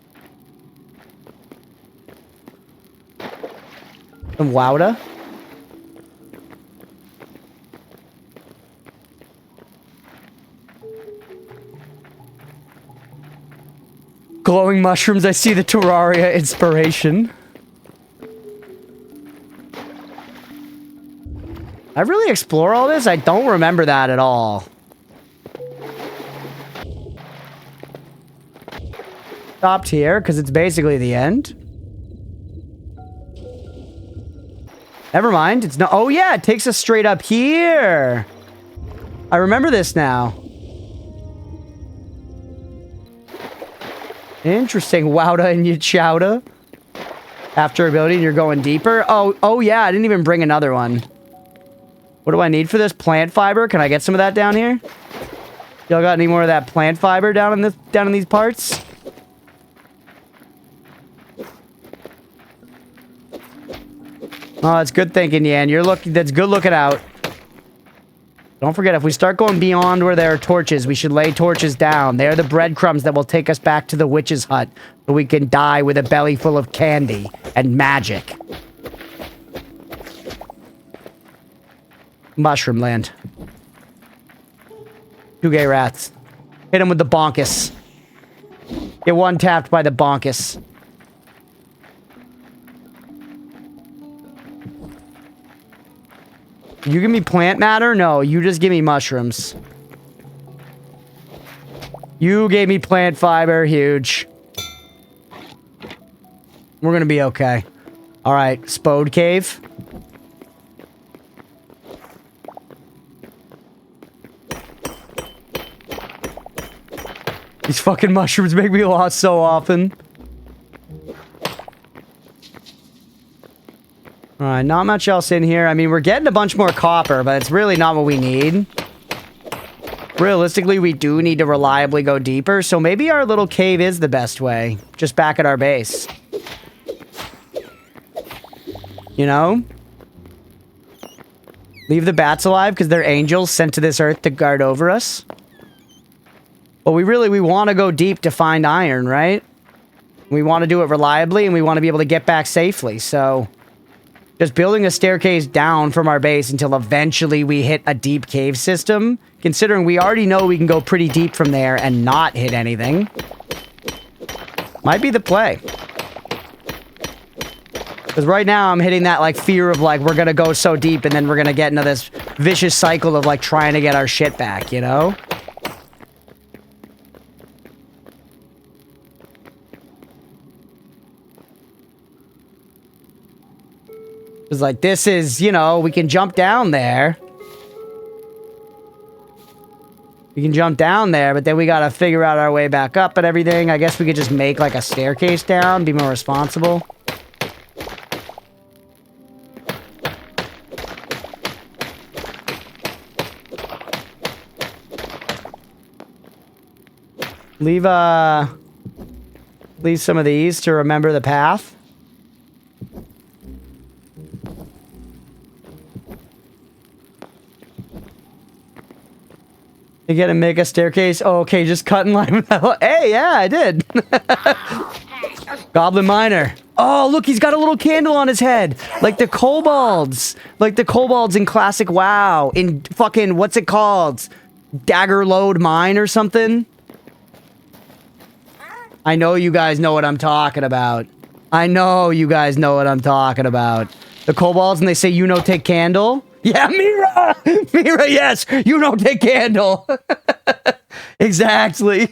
Some Wowda? Glowing mushrooms, I see the Terraria inspiration. I really explore all this? I don't remember that at all. Stopped here, because it's basically the end. Never mind, it's not- oh yeah, it takes us straight up here! I remember this now. Interesting, Wowda and Yachowda. After ability, and you're going deeper. Oh yeah, I didn't even bring another one. What do I need for this? Plant fiber? Can I get some of that down here? Y'all got any more of that plant fiber down in these parts? Oh, that's good thinking, Yan. That's good looking out. Don't forget, if we start going beyond where there are torches, we should lay torches down. They're the breadcrumbs that will take us back to the witch's hut, so we can die with a belly full of candy and magic. Mushroom land. 2 gay rats. Hit him with the bonkus. Get one tapped by the bonkus. You give me plant matter? No, you just give me mushrooms. You gave me plant fiber. Huge. We're gonna be okay. Alright, Spode Cave. These fucking mushrooms make me lost so often. Alright, not much else in here. I mean, we're getting a bunch more copper, but it's really not what we need. Realistically, we do need to reliably go deeper, so maybe our little cave is the best way. Just back at our base. You know? Leave the bats alive because they're angels sent to this earth to guard over us. But we want to go deep to find iron, right? We want to do it reliably, and we want to be able to get back safely, so... Just building a staircase down from our base until eventually we hit a deep cave system, considering we already know we can go pretty deep from there and not hit anything, might be the play. Because right now I'm hitting that, like, fear of, like, we're gonna go so deep and then we're gonna get into this vicious cycle of, like, trying to get our shit back, you know? It's like, this is, you know, we can jump down there. We can jump down there, but then we gotta figure out our way back up and everything. I guess we could just make, like, a staircase down, be more responsible. Leave some of these to remember the path. You gotta make a staircase. Oh, okay, just cut in line with that. Hey, yeah, I did. Goblin miner. Oh, look, he's got a little candle on his head. Like the kobolds. Like the kobolds in classic WoW. In fucking, what's it called? Dagger Load Mine or something? I know you guys know what I'm talking about. I know you guys know what I'm talking about. The kobolds, and they say, you know, take candle. Yeah, Mira! Mira, yes! You know, take candle! Exactly.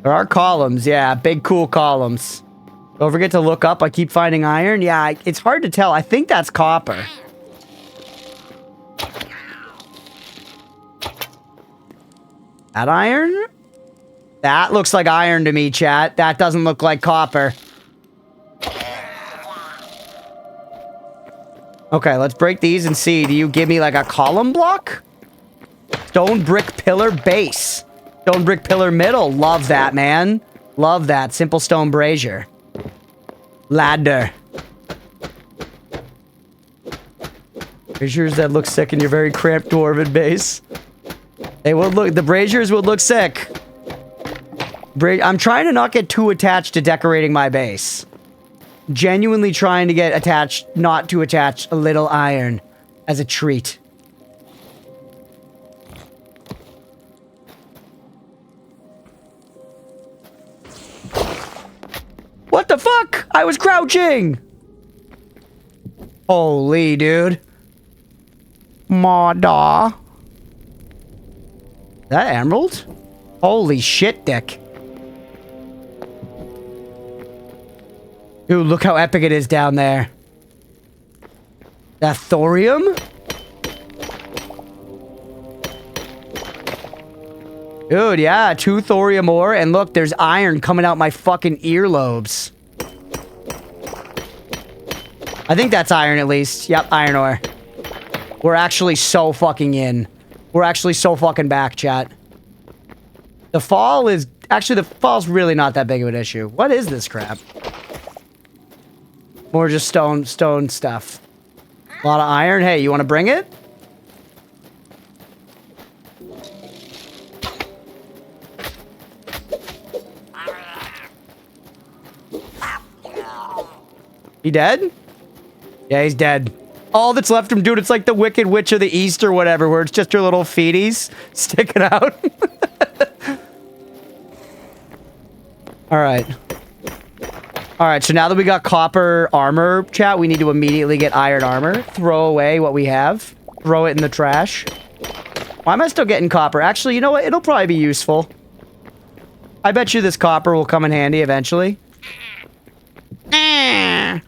There are columns, yeah. Big, cool columns. Don't forget to look up. I keep finding iron. Yeah, it's hard to tell. I think that's copper. That iron? That looks like iron to me, chat. That doesn't look like copper. Okay, let's break these and see. Do you give me like a column block? Stone brick pillar base. Stone brick pillar middle. Love that, man. Love that. Simple stone brazier. Ladder. Braziers that look sick in your very cramped dwarven base. They would look. The braziers would look sick. I'm trying to not get too attached to decorating my base. Genuinely trying to get attached, not to attach a little iron as a treat. What the fuck? I was crouching! Holy, dude. Mawdaw. That emerald? Holy shit, dick. Dude, look how epic it is down there. That thorium? Dude, yeah, 2 thorium ore, and look, there's iron coming out my fucking earlobes. I think that's iron at least. Yep, iron ore. We're actually so fucking in. We're actually so fucking back, chat. The fall is... Actually, the fall's really not that big of an issue. What is this crap? More just stone stuff. A lot of iron. Hey, you want to bring it? He dead? Yeah, he's dead. All that's left from dude, it's like the Wicked Witch of the East or whatever, where it's just her little feeties sticking out. Alright. Alright, so now that we got copper armor, chat, we need to immediately get iron armor. Throw away what we have. Throw it in the trash. Why am I still getting copper? Actually, you know what? It'll probably be useful. I bet you this copper will come in handy eventually. Nah.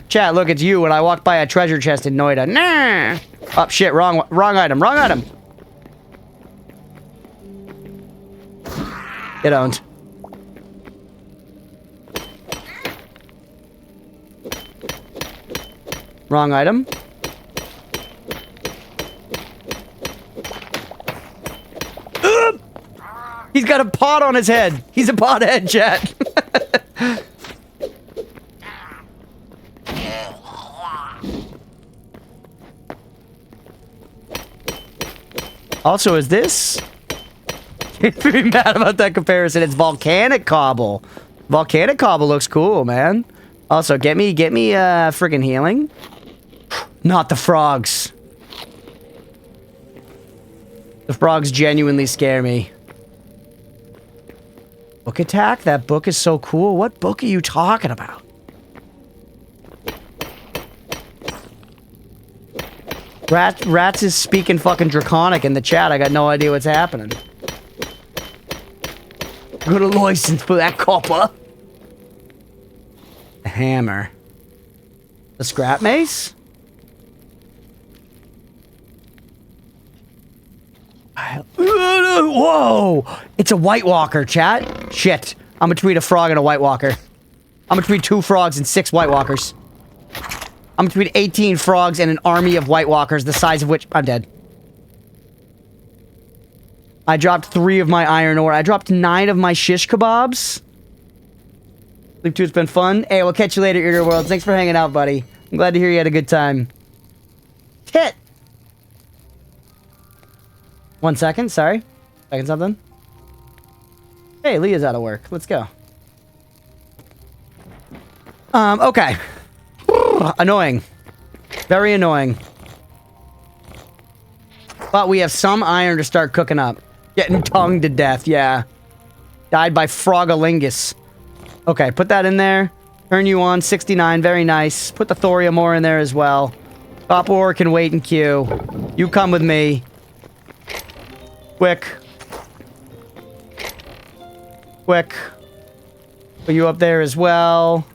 Chat, look, it's you when I walked by a treasure chest in Noida. Nah. Oh, shit, wrong item, wrong item. Get owned. Wrong item. He's got a pot on his head. He's a pothead, chat. Also, is this... Can't be mad about that comparison. It's volcanic cobble. Volcanic cobble looks cool, man. Also, get me friggin' healing. Not the frogs. The frogs genuinely scare me. Book attack? That book is so cool. What book are you talking about? Rats is speaking fucking draconic in the chat. I got no idea what's happening. Got a license for that copper. A hammer. The scrap mace? Whoa! It's a White Walker, chat. Shit. I'm between a frog and a White Walker. I'm between 2 frogs and 6 White Walkers. I'm between 18 frogs and an army of White Walkers, the size of which... I'm dead. I dropped 3 of my iron ore. I dropped 9 of my shish kebabs. Sleep 2, it's been fun. Hey, we'll catch you later, Eater World. Thanks for hanging out, buddy. I'm glad to hear you had a good time. Hit! 1 second, sorry. Second something. Hey, Leah's out of work. Let's go. Okay. Annoying. Very annoying. But we have some iron to start cooking up. Getting tongued to death, yeah. Died by Frogalingus. Okay, put that in there. Turn you on, 69, very nice. Put the thorium ore in there as well. Copper ore can wait in queue. You come with me. Quick. Quick. Put you up there as well.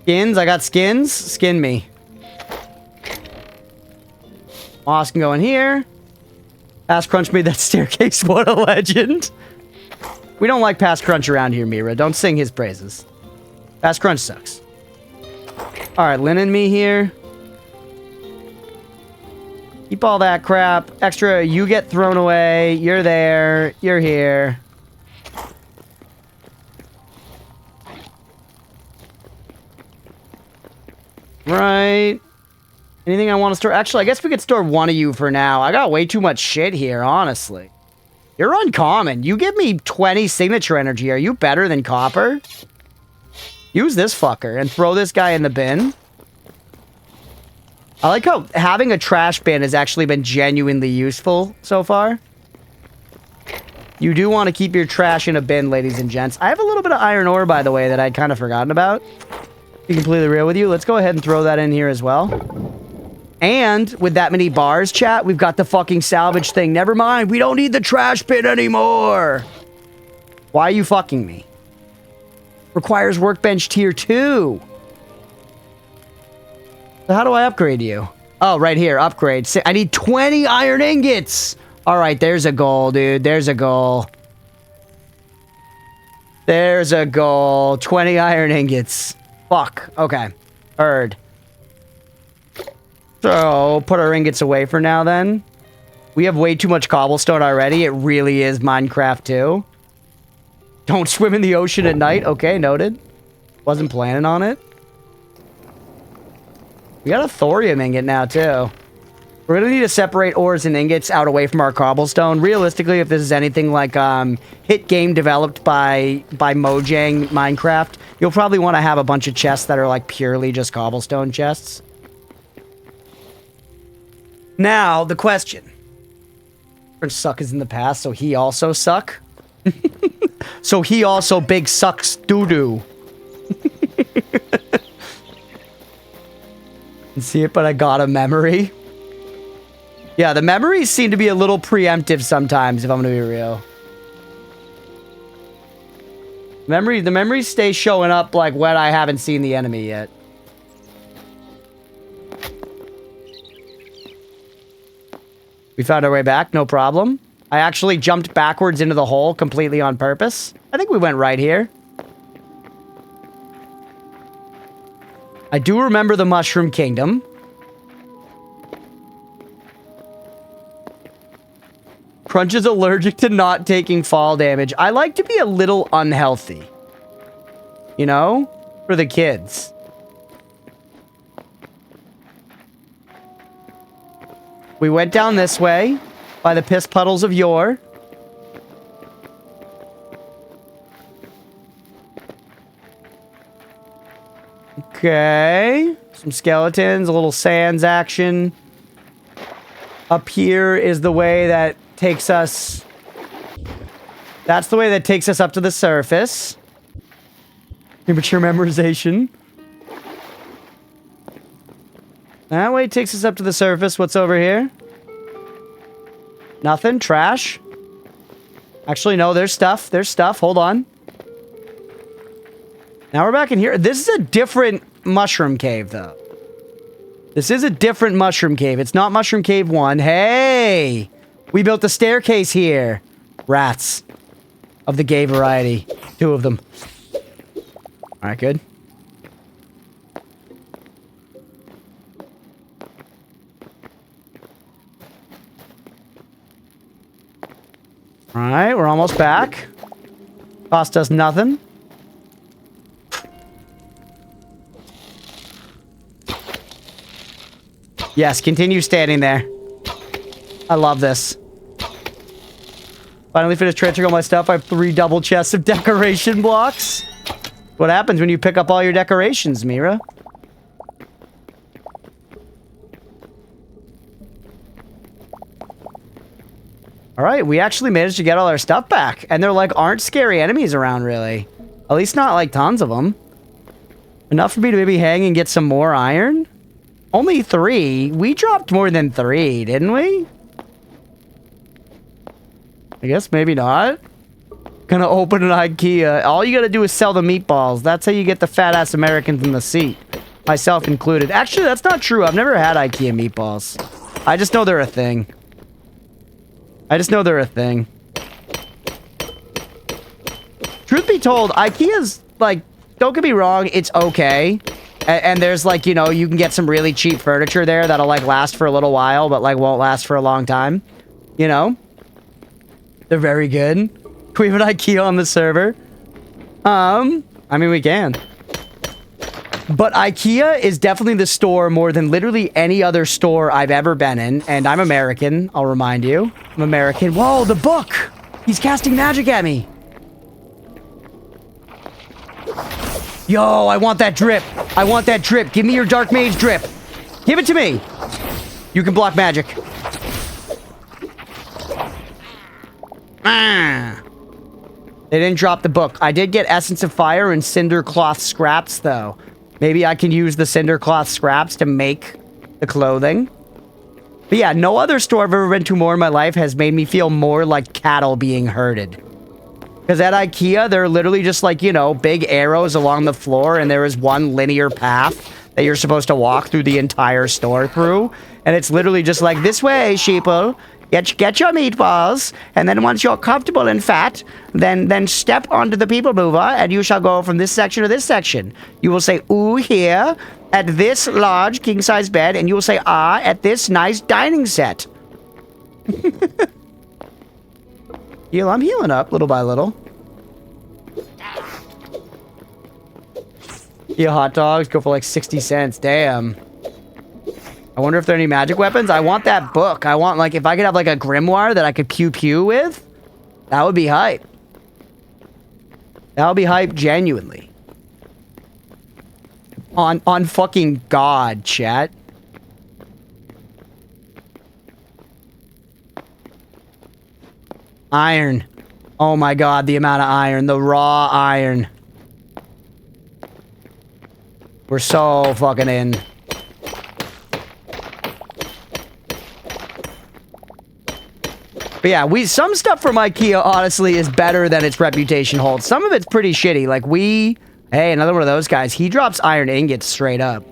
Skins, I got skins. Skin me. Moss can go in here. Past Crunch made that staircase. What a legend. We don't like Past Crunch around here, Mira. Don't sing his praises. Past Crunch sucks. Alright, linen me here. Keep all that crap. Extra, you get thrown away. You're there. You're here. Right. Anything I want to store? Actually, I guess we could store one of you for now. I got way too much shit here, honestly. You're uncommon. You give me 20 signature energy. Are you better than copper? Use this fucker and throw this guy in the bin. I like how having a trash bin has actually been genuinely useful so far. You do want to keep your trash in a bin, ladies and gents. I have a little bit of iron ore, by the way, that I'd kind of forgotten about. To be completely real with you. Let's go ahead and throw that in here as well. And with that many bars, chat, we've got the fucking salvage thing. Never mind. We don't need the trash bin anymore. Why are you fucking me? Requires workbench tier 2. So how do I upgrade you? Oh, right here. Upgrade. I need 20 iron ingots. All right, there's a goal, dude. There's a goal. There's a goal. 20 iron ingots. Fuck. Okay. Heard. So, put our ingots away for now, then. We have way too much cobblestone already. It really is Minecraft 2. Don't swim in the ocean at night. Okay, noted. Wasn't planning on it. We got a thorium ingot now, too. We're going to need to separate ores and ingots out away from our cobblestone. Realistically, if this is anything like hit game developed by Mojang Minecraft, you'll probably want to have a bunch of chests that are like purely just cobblestone chests. Now, the question. Suck is in the past, so he also suck? So he also big sucks doo-doo. See it, but I got a memory. Yeah, the memories seem to be a little preemptive sometimes, if I'm gonna be real. The memories stay showing up like when I haven't seen the enemy yet. We found our way back, no problem. I actually jumped backwards into the hole completely on purpose. I think we went right here. I do remember the Mushroom Kingdom. Crunch is allergic to not taking fall damage. I like to be a little unhealthy. You know? For the kids. We went down this way. By the piss puddles of yore. Okay. Some skeletons, a little sands action. Up here is the way that takes us... That's the way that takes us up to the surface. Immature memorization. That way takes us up to the surface. What's over here? Nothing. Trash. Actually, no, there's stuff. There's stuff. Hold on. Now we're back in here. This is a different mushroom cave, though. This is a different mushroom cave. It's not Mushroom Cave 1. Hey! We built the staircase here. Rats. Of the gay variety. 2 of them. Alright, good. Alright, we're almost back. Cost us nothing. Yes, continue standing there. I love this. Finally finished transferring all my stuff. I have 3 double chests of decoration blocks. What happens when you pick up all your decorations, Mira? All right, we actually managed to get all our stuff back. And there, like, aren't scary enemies around, really. At least not, like, tons of them. Enough for me to maybe hang and get some more iron? Only 3? We dropped more than 3, didn't we? I guess maybe not. Gonna open an IKEA. All you gotta do is sell the meatballs. That's how you get the fat-ass Americans in the seat. Myself included. Actually, that's not true. I've never had IKEA meatballs. I just know they're a thing. Truth be told, IKEA's, like, don't get me wrong, it's okay. And there's, like, you know, you can get some really cheap furniture there that'll, like, last for a little while, but, like, won't last for a long time. You know? They're very good. Can we have an IKEA on the server? I mean, we can. But IKEA is definitely the store more than literally any other store I've ever been in. And I'm American, I'll remind you. I'm American. Whoa, the book! He's casting magic at me. Yo, I want that drip. I want that drip. Give me your dark mage drip. Give it to me. You can block magic. Ah. They didn't drop the book. I did get Essence of Fire and Cinder Cloth scraps, though. Maybe I can use the Cinder Cloth scraps to make the clothing. But yeah, no other store I've ever been to more in my life has made me feel more like cattle being herded. Because at IKEA, they're literally just like, you know, big arrows along the floor, and there is one linear path that you're supposed to walk through the entire store through. And it's literally just like, this way, sheeple. Get your meatballs, and then once you're comfortable and fat, then step onto the people mover, and you shall go from this section to this section. You will say, ooh, here, at this large king-size bed, and you will say, ah, at this nice dining set. I'm healing up, little by little. Yeah, hot dogs go for like 60 cents, damn. I wonder if there are any magic weapons. I want that book. I want, like, if I could have, like, a grimoire that I could pew-pew with, that would be hype. That would be hype genuinely. On fucking God, chat. Iron. Oh my God, the amount of iron. The raw iron. We're so fucking in. But yeah, some stuff from IKEA, honestly, is better than its reputation holds. Some of it's pretty shitty. Like, hey, another one of those guys. He drops iron ingots straight up.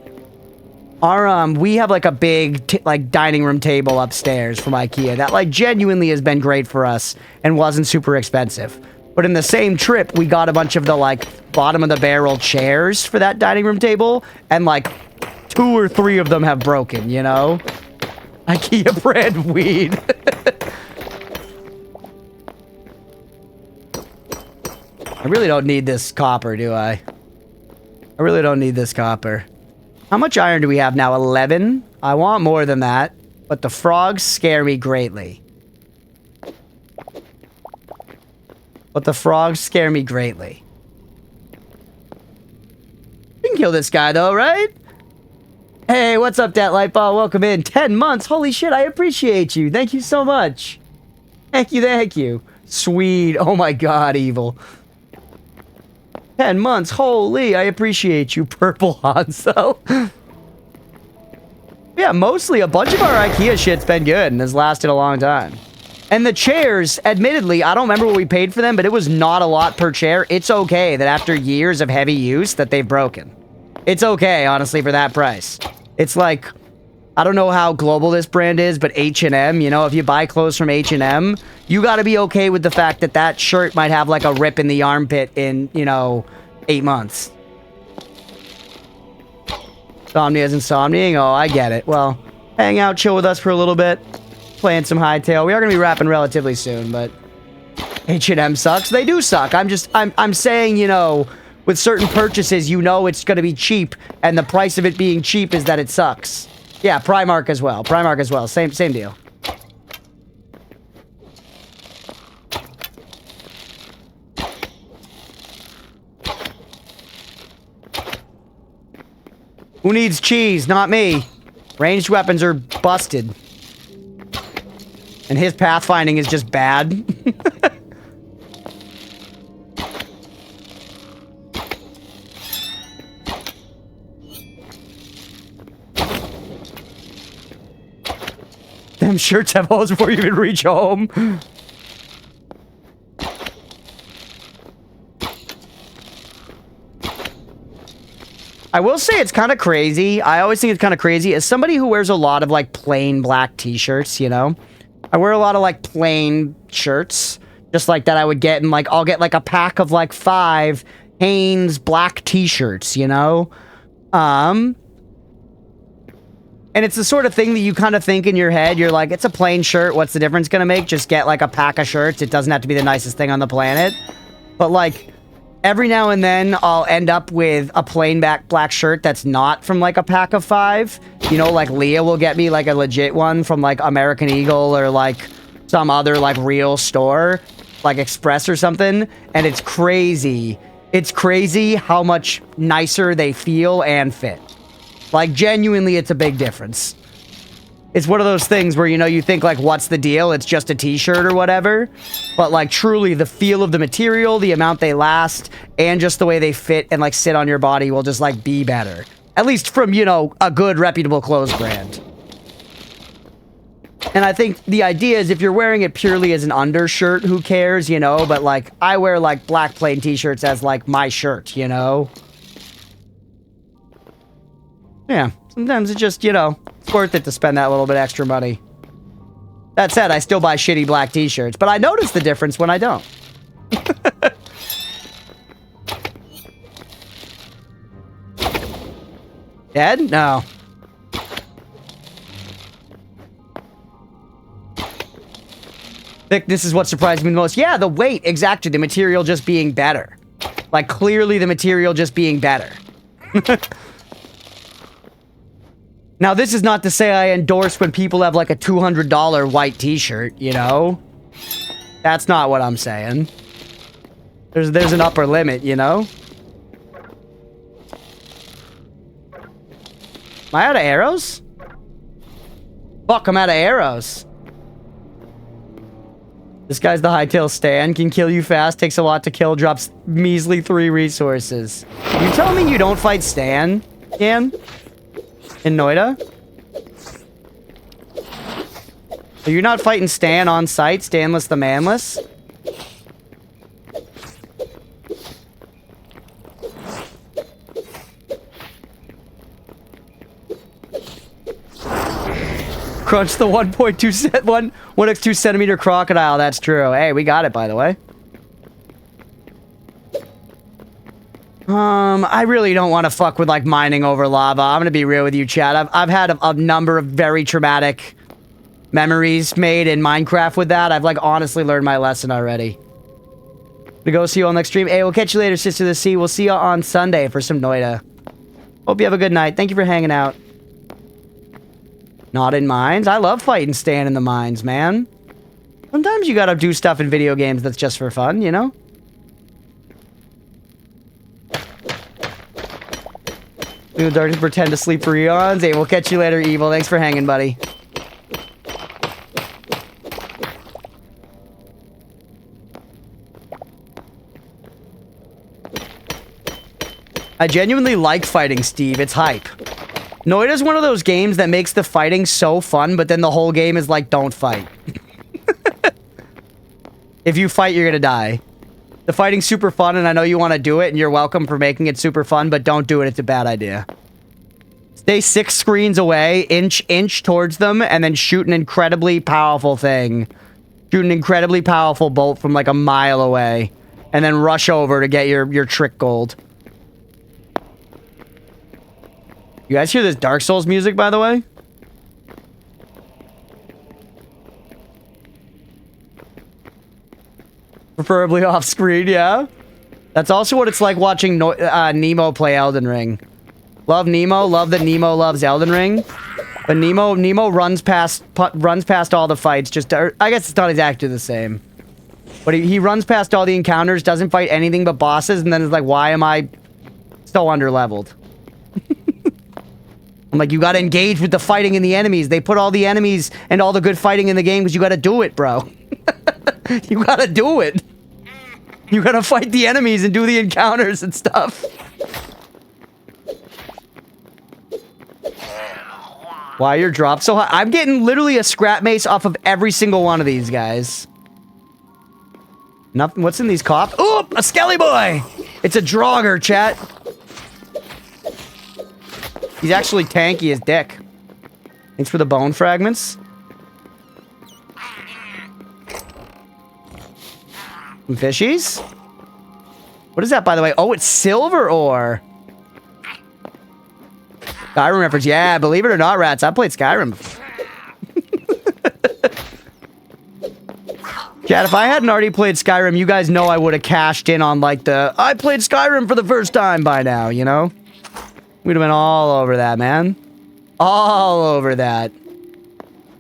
We have, like, a big, like, dining room table upstairs from IKEA that, like, genuinely has been great for us and wasn't super expensive. But in the same trip, we got a bunch of the, like, bottom-of-the-barrel chairs for that dining room table, and, like, 2 or 3 of them have broken, you know? IKEA brand weed. I really don't need this copper, do I? I really don't need this copper. How much iron do we have now? 11? I want more than that, but the frogs scare me greatly. We can kill this guy, though, right? Hey, what's up, Dat Lightball? Welcome in. 10 months. Holy shit, I appreciate you. Thank you so much. Thank you. Sweet. Oh my God, evil. 10 months. Holy, I appreciate you, Purple Hanzo. Yeah, mostly a bunch of our IKEA shit's been good and has lasted a long time. And the chairs, admittedly, I don't remember what we paid for them, but it was not a lot per chair. It's okay that after years of heavy use that they've broken. It's okay, honestly, for that price. It's like, I don't know how global this brand is, but H&M, you know, if you buy clothes from H&M, you gotta be okay with the fact that that shirt might have, like, a rip in the armpit in, you know, 8 months. Insomnia's insomniaing? Oh, I get it. Well, hang out, chill with us for a little bit. Playing some Hytale. We are gonna be wrapping relatively soon, but H&M sucks. They do suck. I'm saying, you know, with certain purchases, you know it's gonna be cheap, and the price of it being cheap is that it sucks. Yeah, Primark as well. Same deal. Who needs cheese? Not me. Ranged weapons are busted. And his pathfinding is just bad. Them shirts have holes before you even reach home. I will say it's kind of crazy. I always think it's kind of crazy. As somebody who wears a lot of, like, plain black t-shirts, you know? I wear a lot of, like, plain shirts. Just like that I would get, and, like, I'll get, like, a pack of, like, 5 Hanes black t-shirts, you know? And it's the sort of thing that you kind of think in your head. You're like, it's a plain shirt. What's the difference gonna make? Just get, like, a pack of shirts. It doesn't have to be the nicest thing on the planet. But, like, every now and then, I'll end up with a plain black shirt that's not from, like, a pack of 5. You know, like, Leah will get me, like, a legit one from, like, American Eagle or, like, some other, like, real store. Like, Express or something. And it's crazy. It's crazy how much nicer they feel and fit. Like, genuinely, it's a big difference. It's one of those things where, you know, you think, like, what's the deal? It's just a t-shirt or whatever. But, like, truly, the feel of the material, the amount they last, and just the way they fit and, like, sit on your body will just, like, be better. At least from, you know, a good, reputable clothes brand. And I think the idea is if you're wearing it purely as an undershirt, who cares, you know? But, like, I wear, like, black plain t-shirts as, like, my shirt, you know? Yeah, sometimes it's just, you know, it's worth it to spend that little bit extra money. That said, I still buy shitty black t-shirts, but I notice the difference when I don't. Dead? No. Thickness is what surprised me the most. Yeah, the weight, exactly. The material just being better. Like, clearly the material just being better. Now, this is not to say I endorse when people have, like, a $200 white t-shirt, you know? That's not what I'm saying. There's an upper limit, you know? Am I out of arrows? Fuck, I'm out of arrows. This guy's the Hytale Stan. Can kill you fast, takes a lot to kill, drops measly 3 resources. You tell me you don't fight Stan, Ian? In Noida? Are you not fighting Stan on site? Stanless the manless? Crunch the 1x2 centimeter crocodile. That's true. Hey, we got it, by the way. I really don't want to fuck with, like, mining over lava. I'm gonna be real with you, Chad. I've had a number of very traumatic memories made in Minecraft with that. I've, like, honestly learned my lesson already. To go see you on next stream. Hey, we'll catch you later, Sister of the Sea. We'll see you on Sunday for some Noida. Hope you have a good night. Thank you for hanging out. Not in mines. I love fighting Stan in the mines, man. Sometimes you gotta do stuff in video games that's just for fun, you know? Do the darkness, pretend to sleep for eons. Hey, we'll catch you later, Evil. Thanks for hanging, buddy. I genuinely like fighting Steve. It's hype. Noida's one of those games that makes the fighting so fun, but then the whole game is like, don't fight. If you fight, you're gonna die. The fighting's super fun, and I know you want to do it, and you're welcome for making it super fun, but don't do it. It's a bad idea. Stay 6 screens away, inch towards them, and then shoot an incredibly powerful thing. Shoot an incredibly powerful bolt from like a mile away, and then rush over to get your trick gold. You guys hear this Dark Souls music, by the way? Preferably off screen, yeah. That's also what it's like watching Nemo play Elden Ring. Love Nemo, love that Nemo loves Elden Ring. But Nemo runs past all the fights. I guess it's not exactly the same. But he runs past all the encounters, doesn't fight anything but bosses, and then is like, why am I so underleveled? I'm like, you gotta engage with the fighting and the enemies. They put all the enemies and all the good fighting in the game because you gotta do it, bro. You gotta do it. You gotta fight the enemies and do the encounters and stuff. Why your drop so high? I'm getting literally a scrap mace off of every single one of these guys. Nothing. What's in these cops? Oop! A skelly boy! It's a Draugr, chat. He's actually tanky as dick. Thanks for the bone fragments. Some fishies? What is that, by the way? Oh, it's silver ore. Skyrim reference. Yeah, believe it or not, rats, I played Skyrim before. Chat, if I hadn't already played Skyrim, you guys know I would have cashed in on, like, I played Skyrim for the first time by now, you know? We'd have been all over that, man. All over that.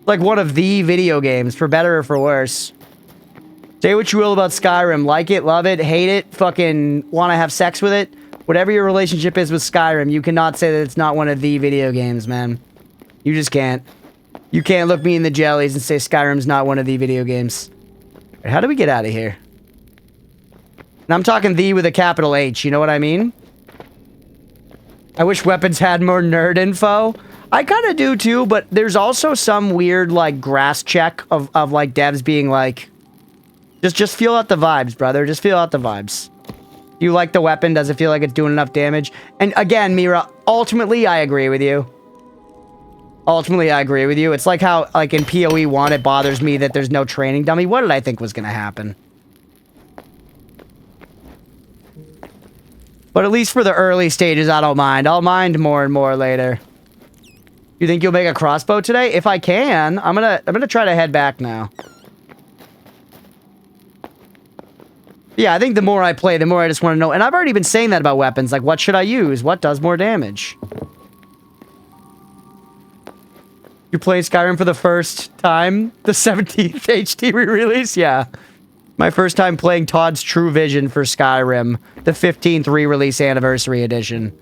Like one of the video games, for better or for worse. Say what you will about Skyrim. Like it, love it, hate it, fucking want to have sex with it. Whatever your relationship is with Skyrim, you cannot say that it's not one of the video games, man. You just can't. You can't look me in the jellies and say Skyrim's not one of the video games. How do we get out of here? And I'm talking the with a capital H, you know what I mean? I wish weapons had more nerd info. I kind of do too, but there's also some weird, like, grass check of like, devs being like, just feel out the vibes, brother. Just feel out the vibes. You like the weapon? Does it feel like it's doing enough damage? And again, Mira, ultimately, I agree with you. Ultimately, I agree with you. It's like how, like, in PoE 1, it bothers me that there's no training dummy. What did I think was going to happen? But at least for the early stages, I don't mind. I'll mind more and more later. You think you'll make a crossbow today? If I can, I'm gonna try to head back now. Yeah, I think the more I play, the more I just want to know. And I've already been saying that about weapons. Like, what should I use? What does more damage? You played Skyrim for the first time? The 17th HD re-release? Yeah. My first time playing Todd's True Vision for Skyrim, the 15th re-release anniversary edition.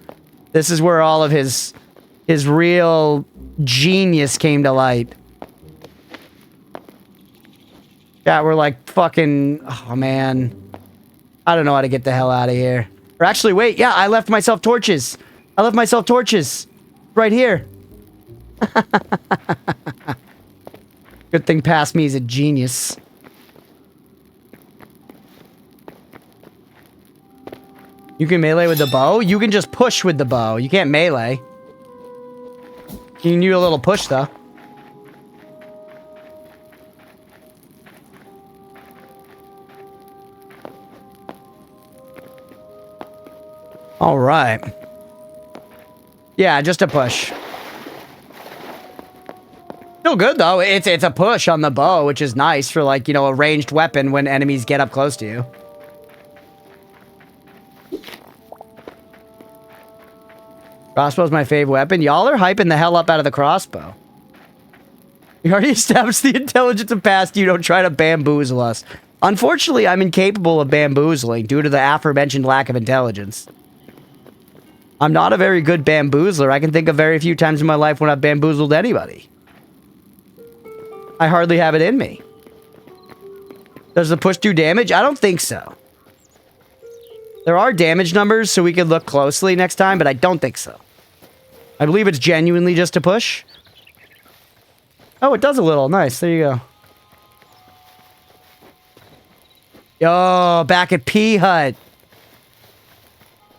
This is where all of his real genius came to light. Yeah, we're like fucking... Oh, man. I don't know how to get the hell out of here. Or actually, wait. Yeah, I left myself torches. I left myself torches. Right here. Good thing past me is a genius. You can melee with the bow? You can just push with the bow. You can't melee. You can do a little push, though. Alright. Yeah, just a push. Still good, though. It's a push on the bow, which is nice for, like, you know, a ranged weapon when enemies get up close to you. Crossbow's my fave weapon. Y'all are hyping the hell up out of the crossbow. You already established the intelligence of past. You don't try to bamboozle us. Unfortunately, I'm incapable of bamboozling due to the aforementioned lack of intelligence. I'm not a very good bamboozler. I can think of very few times in my life when I've bamboozled anybody. I hardly have it in me. Does the push do damage? I don't think so. There are damage numbers, so we could look closely next time, but I don't think so. I believe it's genuinely just a push. Oh, it does a little. Nice. There you go. Yo, back at P Hut.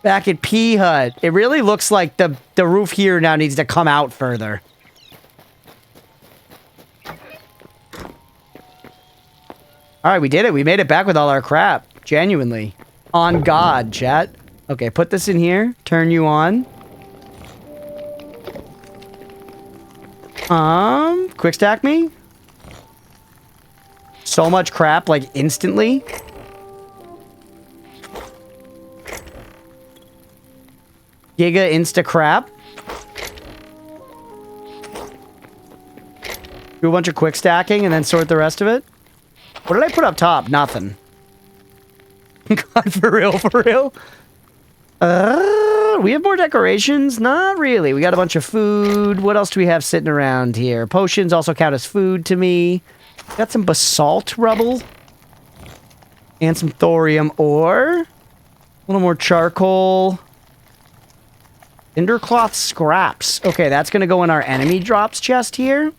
Back at P Hut. It really looks like the roof here now needs to come out further. Alright, we did it. We made it back with all our crap. Genuinely. On God, chat. Okay, put this in here. Turn you on. Quick stack me? So much crap, like, instantly. Giga insta crap. Do a bunch of quick stacking and then sort the rest of it. What did I put up top? Nothing. God, for real, for real? do we have more decorations? Not really. We got a bunch of food. What else do we have sitting around here? Potions also count as food to me. Got some basalt rubble. And some thorium ore. A little more charcoal. Cindercloth scraps. Okay, that's going to go in our enemy drops chest here.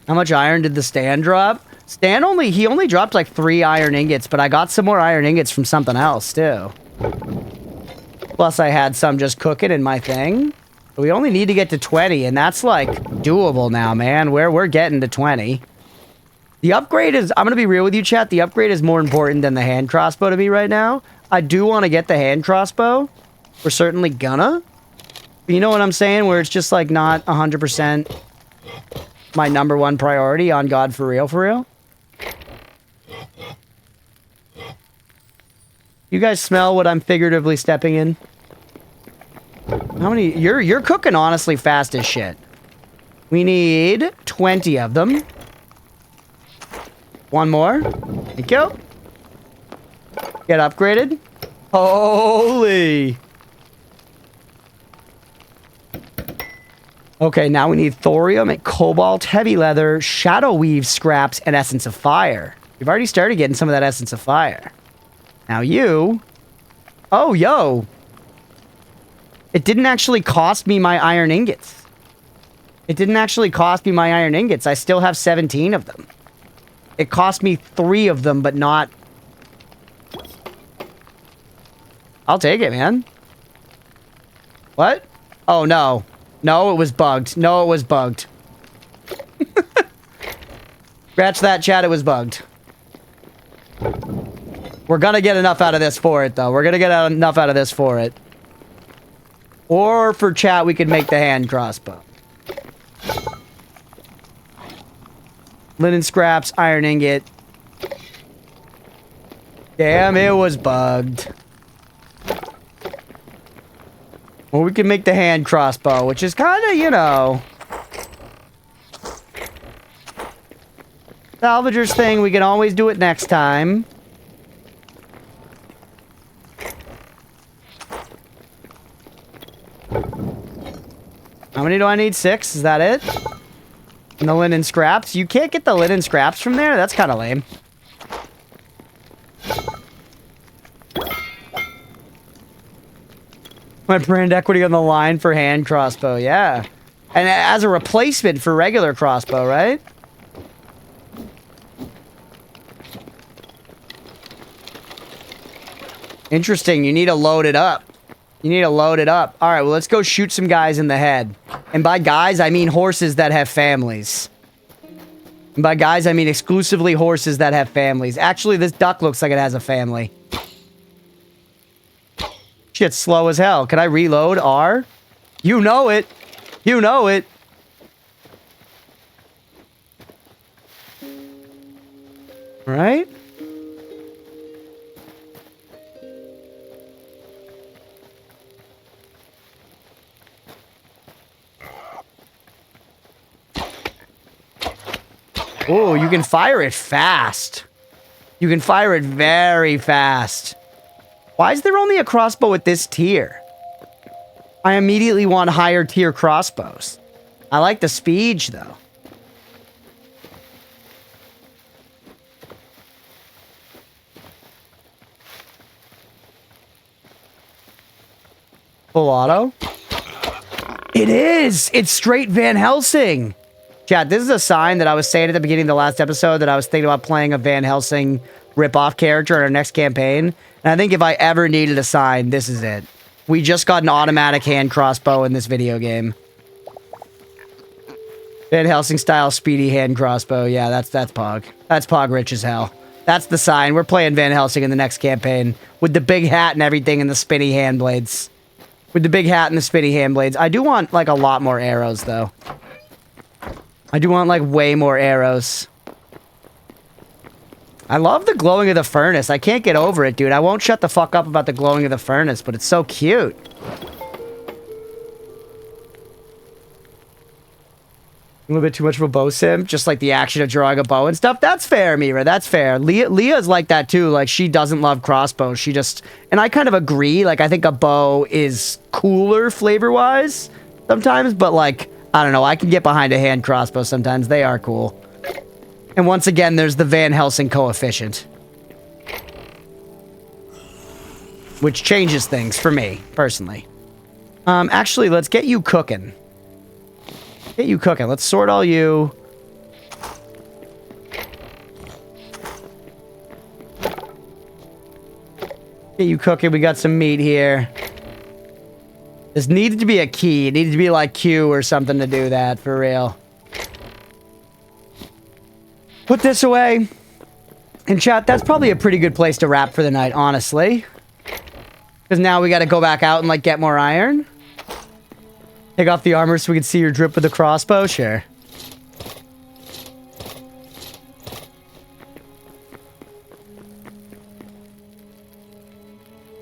How much iron did the Stan drop? Stan he only dropped like 3 iron ingots, but I got some more iron ingots from something else too. Plus I had some just cooking in my thing. But we only need to get to 20, and that's like doable now, man. We're getting to 20. The upgrade is, I'm going to be real with you, chat. The upgrade is more important than the hand crossbow to me right now. I do want to get the hand crossbow. We're certainly gonna. But you know what I'm saying? Where it's just like not 100% my #1 priority on God for real, for real. You guys smell what I'm figuratively stepping in? How many? You're cooking honestly fast as shit. We need 20 of them. One more. Thank you. Get upgraded. Holy. Okay, now we need thorium and cobalt, heavy leather, shadow weave scraps, and essence of fire. We've already started getting some of that essence of fire. Now you... Oh, yo. It didn't actually cost me my iron ingots. It didn't actually cost me my iron ingots. I still have 17 of them. It cost me 3 of them, but not... I'll take it, man. What? Oh, no. No, it was bugged. No, it was bugged. Scratch that, chat. It was bugged. We're gonna get enough out of this for it, though. We're gonna get enough out of this for it. Or for chat, we could make the hand crossbow. Linen scraps, iron ingot. Damn, it was bugged. Or we can make the hand crossbow, which is kind of, you know... Salvager's thing, we can always do it next time. How many do I need? 6? Is that it? And the linen scraps? You can't get the linen scraps from there? That's kind of lame. My brand equity on the line for hand crossbow, yeah. And as a replacement for regular crossbow, right? Interesting, you need to load it up. You need to load it up. Alright, well, let's go shoot some guys in the head. And by guys, I mean horses that have families. And by guys, I mean exclusively horses that have families. Actually, this duck looks like it has a family. Shit's slow as hell. Can I reload R? You know it. You know it. Right? Oh, you can fire it fast. You can fire it very fast. Why is there only a crossbow at this tier? I immediately want higher tier crossbows. I like the speed, though. Full auto? It is! It's straight Van Helsing! Chat, this is a sign that I was saying at the beginning of the last episode that I was thinking about playing a Van Helsing rip-off character in our next campaign. And I think if I ever needed a sign, this is it. We just got an automatic hand crossbow in this video game. Van Helsing style speedy hand crossbow. Yeah, that's Pog. That's Pog rich as hell. That's the sign. We're playing Van Helsing in the next campaign. With the big hat and everything and the spinny hand blades. With the big hat and the spinny hand blades. I do want, like, a lot more arrows, though. I do want, like, way more arrows. I love the glowing of the furnace. I can't get over it, dude. I won't shut the fuck up about the glowing of the furnace, but it's so cute. A little bit too much of a bow sim, just like the action of drawing a bow and stuff. That's fair, Mira. That's fair. Leah's like that too. Like, she doesn't love crossbows. She just... And I kind of agree. Like, I think a bow is cooler flavor-wise sometimes, but like, I don't know. I can get behind a hand crossbow sometimes. They are cool. And once again, there's the Van Helsing coefficient. Which changes things for me, personally. Actually, let's get you cooking. Get you cooking. Let's sort all you. Get you cooking. We got some meat here. This needed to be a key. It needed to be like Q or something to do that, for real. Put this away. And chat, that's probably a pretty good place to wrap for the night, honestly. Because now we got to go back out and, like, get more iron. Take off the armor so we can see your drip with the crossbow? Sure.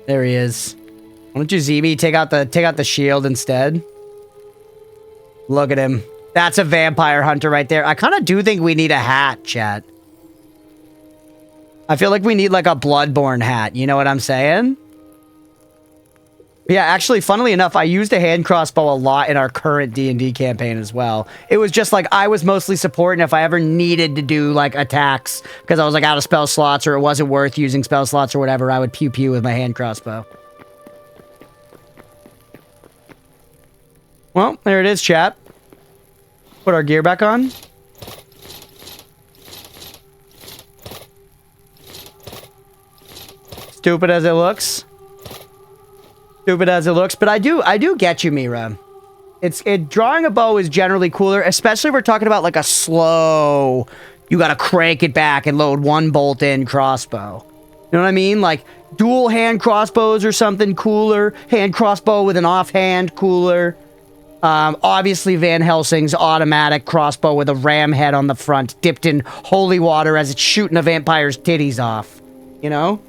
There he is. Why don't you, Zemi, take out the shield instead? Look at him. That's a vampire hunter right there. I kind of do think we need a hat, chat. I feel like we need, like, a Bloodborne hat. You know what I'm saying? Yeah, actually, funnily enough, I used a hand crossbow a lot in our current D&D campaign as well. It was just like I was mostly support, and if I ever needed to do like attacks because I was like out of spell slots or it wasn't worth using spell slots or whatever, I would pew pew with my hand crossbow. Well, there it is, chat. Put our gear back on. Stupid as it looks. Stupid as it looks, but I do get you, Mira. Drawing a bow is generally cooler, especially if we're talking about like a slow, you gotta crank it back and load one bolt in crossbow. You know what I mean? Like dual hand crossbows or something cooler. Hand crossbow with an offhand cooler. Obviously Van Helsing's automatic crossbow with a ram head on the front, dipped in holy water as it's shooting a vampire's titties off. You know?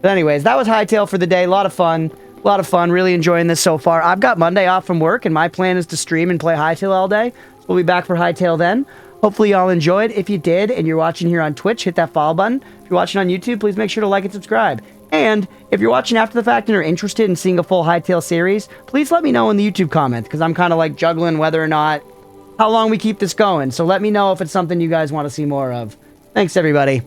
But anyways, that was Hytale for the day. A lot of fun. A lot of fun. Really enjoying this so far. I've got Monday off from work, and my plan is to stream and play Hytale all day. So we'll be back for Hytale then. Hopefully y'all enjoyed. If you did, and you're watching here on Twitch, hit that follow button. If you're watching on YouTube, please make sure to like and subscribe. And if you're watching after the fact and are interested in seeing a full Hytale series, please let me know in the YouTube comments, because I'm kind of like juggling whether or not, how long we keep this going. So let me know if it's something you guys want to see more of. Thanks, everybody.